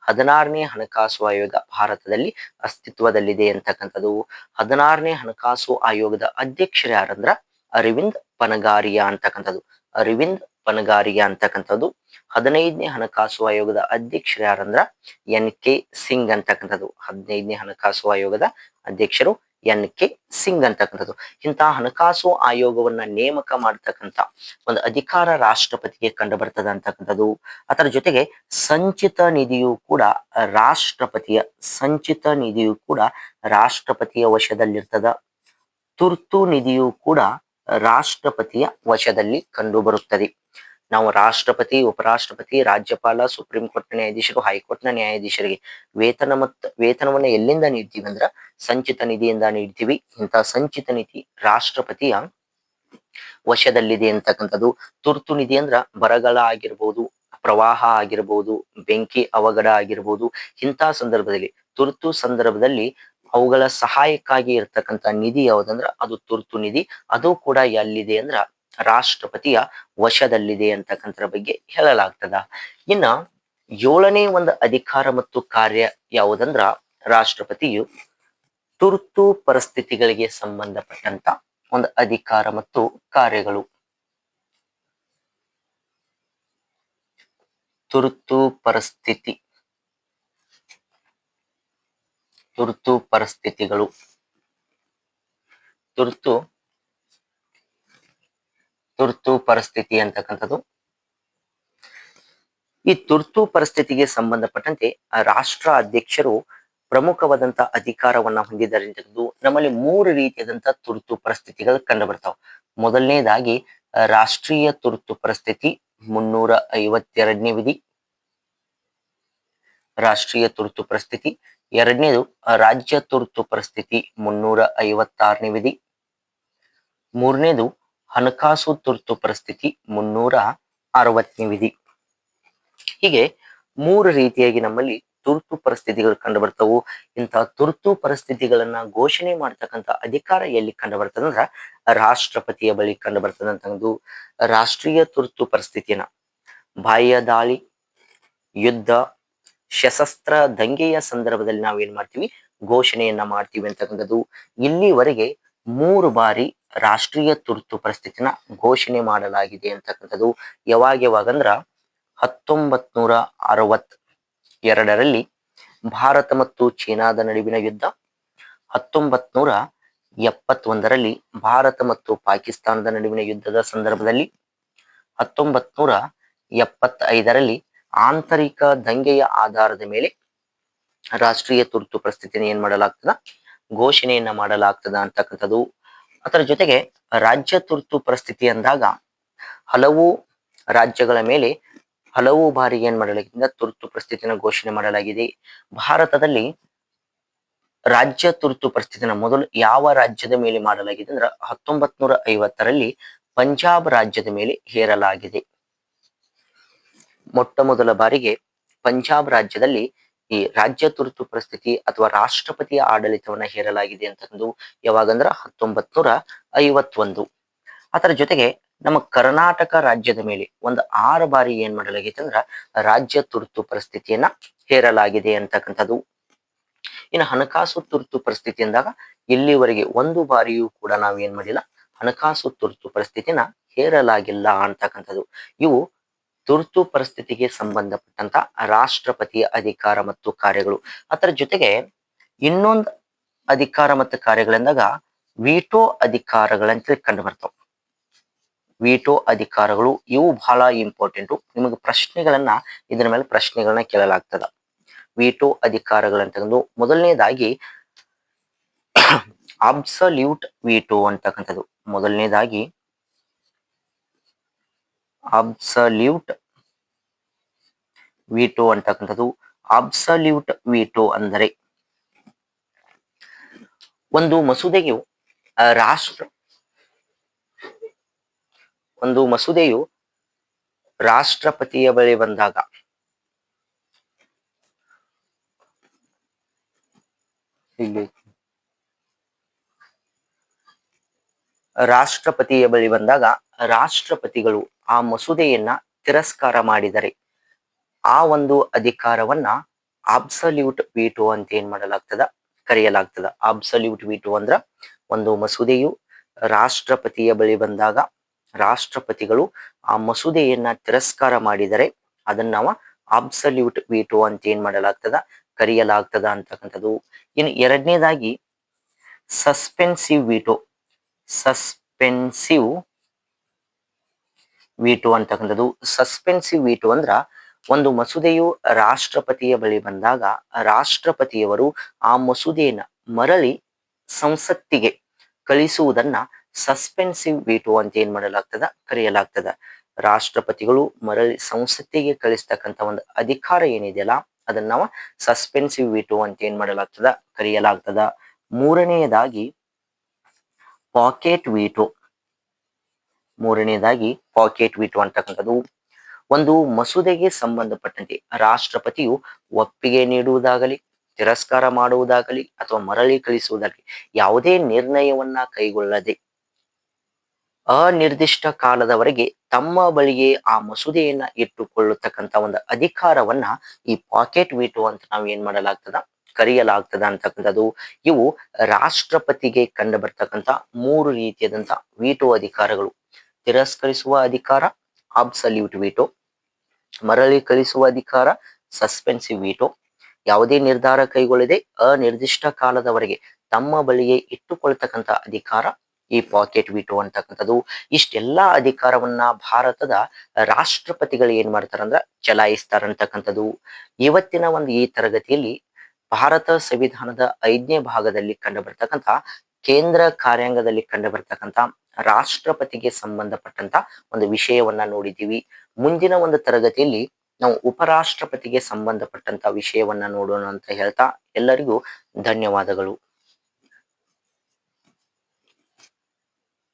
16ನೇ ಹಣಕಾಸು ಆಯೋಗ ಭಾರತದಲ್ಲಿ ಅಸ್ತಿತ್ವದಲ್ಲಿದೆ ಅಂತಕ್ಕಂಥದ್ದು. 16ನೇ ಹಣಕಾಸು ಆಯೋಗದ ಅಧ್ಯಕ್ಷರು ಯಾರಂದ್ರ ಅರವಿಂದ್ ಪನಗಾರಿಯಾ ಅಂತಕ್ಕಂಥದ್ದು. ಅರವಿಂದ್ ಪನಗಾರಿಯಾ ಅಂತಕ್ಕಂಥದ್ದು. 15ನೇ ಹಣಕಾಸು ಆಯೋಗದ ಅಧ್ಯಕ್ಷರು ಯಾರಂದ್ರ NK ಸಿಂಗ್ ಅಂತಕ್ಕಂಥದ್ದು. 15ನೇ ಹಣಕಾಸು ಆಯೋಗದ ಅಧ್ಯಕ್ಷರು NK ಸಿಂಗ್ ಅಂತಕ್ಕಂಥದ್ದು. ಇಂತಹ ಹಣಕಾಸು ಆಯೋಗವನ್ನ ನೇಮಕ ಮಾಡತಕ್ಕಂಥ ಒಂದು ಅಧಿಕಾರ ರಾಷ್ಟ್ರಪತಿಗೆ ಕಂಡು ಬರ್ತದ ಅಂತಕ್ಕಂಥದ್ದು. ಅದರ ಜೊತೆಗೆ ಸಂಚಿತ ನಿಧಿಯು ಕೂಡ ರಾಷ್ಟ್ರಪತಿಯ ವಶದಲ್ಲಿರ್ತದ. ತುರ್ತು ನಿಧಿಯು ಕೂಡ ರಾಷ್ಟ್ರಪತಿಯ ವಶದಲ್ಲಿ ಕಂಡು ಬರುತ್ತದೆ. ನಾವು ರಾಷ್ಟ್ರಪತಿ, ಉಪರಾಷ್ಟ್ರಪತಿ, ರಾಜ್ಯಪಾಲ, ಸುಪ್ರೀಂ ಕೋರ್ಟ್ ನ್ಯಾಯಾಧೀಶರು, ಹೈಕೋರ್ಟ್ ನ ನ್ಯಾಯಾಧೀಶರಿಗೆ ವೇತನವನ್ನ ಎಲ್ಲಿಂದ ನೀಡ್ತೀವಿ ಅಂದ್ರ ಸಂಚಿತ ನಿಧಿಯಿಂದ ನೀಡ್ತೀವಿ. ಇಂತಹ ಸಂಚಿತ ನಿಧಿ ರಾಷ್ಟ್ರಪತಿಯ ವಶದಲ್ಲಿದೆ ಅಂತಕ್ಕಂಥದ್ದು. ತುರ್ತು ನಿಧಿ ಅಂದ್ರ ಬರಗಾಲ ಆಗಿರ್ಬೋದು, ಪ್ರವಾಹ ಆಗಿರ್ಬೋದು, ಬೆಂಕಿ ಅವಘಡ ಆಗಿರ್ಬೋದು, ಇಂತಹ ಸಂದರ್ಭದಲ್ಲಿ ತುರ್ತು ಸಂದರ್ಭದಲ್ಲಿ ಅವುಗಳ ಸಹಾಯಕ್ಕಾಗಿ ಇರ್ತಕ್ಕಂಥ ನಿಧಿ ಯಾವುದಂದ್ರ ಅದು ತುರ್ತು ನಿಧಿ. ಅದು ಕೂಡ ಎಲ್ಲಿದೆ ಅಂದ್ರ ರಾಷ್ಟ್ರಪತಿಯ ವಶದಲ್ಲಿದೆ ಅಂತಕ್ಕಂಥರ ಬಗ್ಗೆ ಹೇಳಲಾಗ್ತದ. ಇನ್ನ 7ನೇ ಒಂದು ಅಧಿಕಾರ ಮತ್ತು ಕಾರ್ಯ ಯಾವುದಂದ್ರ ರಾಷ್ಟ್ರಪತಿಯು ತುರ್ತು ಪರಿಸ್ಥಿತಿಗಳಿಗೆ ಸಂಬಂಧಪಟ್ಟಂತ ಒಂದು ಅಧಿಕಾರ ಮತ್ತು ಕಾರ್ಯಗಳು. ತುರ್ತು ಪರಿಸ್ಥಿತಿಗಳು. ತುರ್ತು ಪರಿಸ್ಥಿತಿ ಅಂತಕ್ಕಂಥದ್ದು. ಈ ತುರ್ತು ಪರಿಸ್ಥಿತಿಗೆ ಸಂಬಂಧಪಟ್ಟಂತೆ ರಾಷ್ಟ್ರ ಅಧ್ಯಕ್ಷರು ಪ್ರಮುಖವಾದಂತ ಅಧಿಕಾರವನ್ನ ಹೊಂದಿದ್ದಾರೆ. ನಮ್ಮಲ್ಲಿ 3 ರೀತಿಯಾದಂತ ತುರ್ತು ಪರಿಸ್ಥಿತಿಗಳು ಕಂಡು ಬರ್ತಾವ. ಮೊದಲನೇದಾಗಿ ರಾಷ್ಟ್ರೀಯ ತುರ್ತು ಪರಿಸ್ಥಿತಿ 352ನೇ ವಿಧಿ. ರಾಷ್ಟ್ರೀಯ ತುರ್ತು ಪರಿಸ್ಥಿತಿ. ಎರಡನೇದು ರಾಜ್ಯ ತುರ್ತು ಪರಿಸ್ಥಿತಿ 356ನೇ ವಿಧಿ. ಮೂರನೇದು ಹಣಕಾಸು ತುರ್ತು ಪರಿಸ್ಥಿತಿ 360ನೇ ವಿಧಿ. ಹೀಗೆ ಮೂರು ರೀತಿಯಾಗಿ ನಮ್ಮಲ್ಲಿ ತುರ್ತು ಪರಿಸ್ಥಿತಿಗಳು ಕಂಡು ಬರ್ತವು. ಇಂತಹ ತುರ್ತು ಪರಿಸ್ಥಿತಿಗಳನ್ನ ಘೋಷಣೆ ಮಾಡ್ತಕ್ಕಂಥ ಅಧಿಕಾರ ಎಲ್ಲಿ ಕಂಡು ಬರ್ತದೆ ಅಂದ್ರ ರಾಷ್ಟ್ರಪತಿಯ ಬಳಿ ಕಂಡು ಬರ್ತದೆ ಅಂತಂದು. ರಾಷ್ಟ್ರೀಯ ತುರ್ತು ಪರಿಸ್ಥಿತಿನ ಬಾಹ್ಯ ದಾಳಿ, ಯುದ್ಧ, ಸಶಸ್ತ್ರ ದಂಗೆಯ ಸಂದರ್ಭದಲ್ಲಿ ನಾವು ಏನ್ ಮಾಡ್ತೀವಿ, ಘೋಷಣೆಯನ್ನ ಮಾಡ್ತೀವಿ ಅಂತಕ್ಕಂಥದ್ದು. ಇಲ್ಲಿವರೆಗೆ 3 ಬಾರಿ ರಾಷ್ಟ್ರೀಯ ತುರ್ತು ಪರಿಸ್ಥಿತಿನ ಘೋಷಣೆ ಮಾಡಲಾಗಿದೆ ಅಂತಕ್ಕಂಥದ್ದು. ಯಾವಾಗಂದ್ರ 1962ರಲ್ಲಿ ಭಾರತ ಮತ್ತು ಚೀನಾದ ನಡುವಿನ ಯುದ್ಧ, 1971ರಲ್ಲಿ ಭಾರತ ಮತ್ತು ಪಾಕಿಸ್ತಾನದ ನಡುವಿನ ಯುದ್ಧದ ಸಂದರ್ಭದಲ್ಲಿ, 1975ರಲ್ಲಿ ಆಂತರಿಕ ದಂಗೆಯ ಆಧಾರದ ಮೇಲೆ ರಾಷ್ಟ್ರೀಯ ತುರ್ತು ಪರಿಸ್ಥಿತಿನ ಏನ್ ಮಾಡಲಾಗ್ತದ, ಘೋಷಣೆಯನ್ನ ಮಾಡಲಾಗ್ತದ ಅಂತಕ್ಕಂಥದ್ದು. ಅದರ ಜೊತೆಗೆ ರಾಜ್ಯ ತುರ್ತು ಪರಿಸ್ಥಿತಿ ಅಂದಾಗ ಹಲವು ರಾಜ್ಯಗಳ ಮೇಲೆ ಹಲವು ಬಾರಿ ಏನ್ ಮಾಡಲಾಗಿದೆ, ತುರ್ತು ಪರಿಸ್ಥಿತಿನ ಘೋಷಣೆ ಮಾಡಲಾಗಿದೆ. ಭಾರತದಲ್ಲಿ ರಾಜ್ಯ ತುರ್ತು ಪರಿಸ್ಥಿತಿನ ಮೊದಲು ಯಾವ ರಾಜ್ಯದ ಮೇಲೆ ಮಾಡಲಾಗಿದೆ ಅಂದ್ರೆ 1950ರಲ್ಲಿ ಪಂಜಾಬ್ ರಾಜ್ಯದ ಮೇಲೆ ಹೇರಲಾಗಿದೆ. ಮೊಟ್ಟ ಮೊದಲ ಬಾರಿಗೆ ಪಂಜಾಬ್ ರಾಜ್ಯದಲ್ಲಿ ಈ ರಾಜ್ಯ ತುರ್ತು ಪರಿಸ್ಥಿತಿ ಅಥವಾ ರಾಷ್ಟ್ರಪತಿಯ ಆಡಳಿತವನ್ನ ಹೇರಲಾಗಿದೆ ಅಂತಂದು. ಯಾವಾಗಂದ್ರ 1951. ಅದರ ಜೊತೆಗೆ ನಮ್ಮ ಕರ್ನಾಟಕ ರಾಜ್ಯದ ಮೇಲೆ ಒಂದು 6 ಬಾರಿ ಏನ್ ಮಾಡಲಾಗಿದೆ ಅಂದ್ರ ರಾಜ್ಯ ತುರ್ತು ಪರಿಸ್ಥಿತಿಯನ್ನ ಹೇರಲಾಗಿದೆ ಅಂತಕ್ಕಂಥದ್ದು. ಇನ್ನು ಹಣಕಾಸು ತುರ್ತು ಪರಿಸ್ಥಿತಿ ಅಂದಾಗ ಇಲ್ಲಿವರೆಗೆ 1 ಬಾರಿಯೂ ಕೂಡ ನಾವ್ ಏನ್ ಮಾಡಿಲ್ಲ, ಹಣಕಾಸು ತುರ್ತು ಪರಿಸ್ಥಿತಿನ ಹೇರಲಾಗಿಲ್ಲ ಅಂತಕ್ಕಂಥದ್ದು. ಇವು ತುರ್ತು ಪರಿಸ್ಥಿತಿಗೆ ಸಂಬಂಧಪಟ್ಟಂತ ರಾಷ್ಟ್ರಪತಿಯ ಅಧಿಕಾರ ಮತ್ತು ಕಾರ್ಯಗಳು. ಅದರ ಜೊತೆಗೆ ಇನ್ನೊಂದು ಅಧಿಕಾರ ಮತ್ತು ಕಾರ್ಯಗಳೆಂದಾಗ ವಿಟೋ ಅಧಿಕಾರಗಳಂತ ಕಂಡು ಬರ್ತಾವ. ವಿಟೋ ಅಧಿಕಾರಗಳು ಇವು ಬಹಳ ಇಂಪಾರ್ಟೆಂಟು. ನಿಮಗೆ ಇದರ ಮೇಲೆ ಪ್ರಶ್ನೆಗಳನ್ನ ಕೇಳಲಾಗ್ತದ. ವಿಟೋ ಅಧಿಕಾರಗಳಂತಂದು ಮೊದಲನೇದಾಗಿ ಅಬ್ಸಲ್ಯೂಟ್ ವಿಟೋ ಅಂತಕ್ಕಂಥದ್ದು. ಮೊದಲನೇದಾಗಿ ಅಬ್ಸಲ್ಯೂಟ್ ವಿಟೋ ಅಂತಕ್ಕಂಥದ್ದು. ಅಬ್ಸಲ್ಯೂಟ್ ವಿಟೋ ಅಂದರೆ ಒಂದು ಮಸೂದೆಯು ರಾಷ್ಟ್ರಪತಿಯ ಬಳಿ ಬಂದಾಗ ರಾಷ್ಟ್ರಪತಿಗಳು ಆ ಮಸೂದೆಯನ್ನ ತಿರಸ್ಕಾರ ಮಾಡಿದರೆ ಆ ಒಂದು ಅಧಿಕಾರವನ್ನ ಅಬ್ಸಲ್ಯೂಟ್ ವಿಟೋ ಅಂತ ಏನ್ ಮಾಡಲಾಗ್ತದ, ಕರೆಯಲಾಗ್ತದ. ಅಬ್ಸಲ್ಯೂಟ್ ವಿಟೋ ಅಂದ್ರ ಒಂದು ಮಸೂದೆಯು ರಾಷ್ಟ್ರಪತಿಯ ಬಳಿ ಬಂದಾಗ ರಾಷ್ಟ್ರಪತಿಗಳು ಆ ಮಸೂದೆಯನ್ನ ತಿರಸ್ಕಾರ ಮಾಡಿದರೆ ಅದನ್ನ ನಾವು ಅಬ್ಸಲ್ಯೂಟ್ ವಿಟೋ ಅಂತ ಏನ್ ಮಾಡಲಾಗ್ತದ, ಕರೆಯಲಾಗ್ತದ ಅಂತಕ್ಕಂಥದ್ದು. ಇನ್ನು ಎರಡನೇದಾಗಿ ಸಸ್ಪೆನ್ಸಿವ್ ವಿಟೋ ಅಂತಕ್ಕಂಥದ್ದು. ಸಸ್ಪೆನ್ಸಿವ್ ವಿಟೋ ಅಂದ್ರ ಒಂದು ಮಸೂದೆಯು ರಾಷ್ಟ್ರಪತಿಯ ಬಳಿ ಬಂದಾಗ ರಾಷ್ಟ್ರಪತಿಯವರು ಆ ಮಸೂದೆಯನ್ನ ಮರಳಿ ಸಂಸತ್ತಿಗೆ ಕಳಿಸುವುದನ್ನ ಸಸ್ಪೆನ್ಸಿವ್ ವಿಟೋ ಅಂತ ಏನ್ ಮಾಡಲಾಗ್ತದ, ಕರೆಯಲಾಗ್ತದ. ರಾಷ್ಟ್ರಪತಿಗಳು ಮರಳಿ ಸಂಸತ್ತಿಗೆ ಕಳಿಸ್ತಕ್ಕಂಥ ಒಂದು ಅಧಿಕಾರ ಏನಿದೆಯಲ್ಲ ಅದನ್ನ ನಾವು ಸಸ್ಪೆನ್ಸಿವ್ ವಿಟೋ ಅಂತ ಏನ್ ಮಾಡಲಾಗ್ತದ, ಕರೆಯಲಾಗ್ತದ. ಮೂರನೆಯದಾಗಿ ಪಾಕೆಟ್ ವಿಟೋ ಅಂತಕ್ಕಂಥದ್ದು. ಒಂದು ಮಸೂದೆಗೆ ಸಂಬಂಧಪಟ್ಟಂತೆ ರಾಷ್ಟ್ರಪತಿಯು ಒಪ್ಪಿಗೆ ನೀಡುವುದಾಗಲಿ, ತಿರಸ್ಕಾರ ಮಾಡುವುದಾಗಲಿ ಅಥವಾ ಮರಳಿ ಕಳಿಸುವುದಾಗಲಿ ಯಾವುದೇ ನಿರ್ಣಯವನ್ನ ಕೈಗೊಳ್ಳದೆ ಅನಿರ್ದಿಷ್ಟ ಕಾಲದವರೆಗೆ ತಮ್ಮ ಬಳಿಗೆ ಆ ಮಸೂದೆಯನ್ನ ಇಟ್ಟುಕೊಳ್ಳತಕ್ಕಂತ ಒಂದು ಅಧಿಕಾರವನ್ನ ಈ ಪಾಕೆಟ್ ವಿಟೋ ಅಂತ ನಾವು ಏನ್ ಮಾಡಲಾಗ್ತದ, ಕರೆಯಲಾಗ್ತದ ಅಂತಕ್ಕಂಥದ್ದು. ಇವು ರಾಷ್ಟ್ರಪತಿಗೆ ಕಂಡು ಬರ್ತಕ್ಕಂಥ 3 ರೀತಿಯಾದಂತ ವಿಟೋ ಅಧಿಕಾರಗಳು. ತಿರಸ್ಕರಿಸುವ ಅಧಿಕಾರ ಅಬ್ಸಲ್ಯೂಟ್ ವಿಟೋ, ಮರಳಿ ಕಳಿಸುವ ಅಧಿಕಾರ ಸಸ್ಪೆನ್ಸಿವ್ ವಿಟೋ, ಯಾವುದೇ ನಿರ್ಧಾರ ಕೈಗೊಳ್ಳದೆ ಅನಿರ್ದಿಷ್ಟ ಕಾಲದವರೆಗೆ ತಮ್ಮ ಬಳಿಗೆ ಇಟ್ಟುಕೊಳ್ತಕ್ಕಂಥ ಅಧಿಕಾರ ಈ ಪಾಕೆಟ್ ವಿಟೋ ಅಂತಕ್ಕಂಥದ್ದು. ಇಷ್ಟೆಲ್ಲಾ ಅಧಿಕಾರವನ್ನ ಭಾರತದ ರಾಷ್ಟ್ರಪತಿಗಳು ಏನ್ ಮಾಡ್ತಾರಂದ್ರ ಚಲಾಯಿಸ್ತಾರಂತಕ್ಕಂಥದ್ದು. ಇವತ್ತಿನ ಈ ತರಗತಿಯಲ್ಲಿ ಭಾರತ ಸಂವಿಧಾನದ 5ನೇ ಭಾಗದಲ್ಲಿ ಕಂಡು ಬರ್ತಕ್ಕಂಥ ಕೇಂದ್ರ ಕಾರ್ಯಾಂಗದಲ್ಲಿ ಕಂಡು ಬರ್ತಕ್ಕಂಥ ರಾಷ್ಟ್ರಪತಿಗೆ ಸಂಬಂಧಪಟ್ಟಂತ ಒಂದು ವಿಷಯವನ್ನ ನೋಡಿದ್ದೀವಿ. ಮುಂದಿನ ಒಂದು ತರಗತಿಯಲ್ಲಿ ನಾವು ಉಪರಾಷ್ಟ್ರಪತಿಗೆ ಸಂಬಂಧಪಟ್ಟಂತ ವಿಷಯವನ್ನ ನೋಡೋಣ ಅಂತ ಹೇಳ್ತಾ ಎಲ್ಲರಿಗೂ ಧನ್ಯವಾದಗಳು.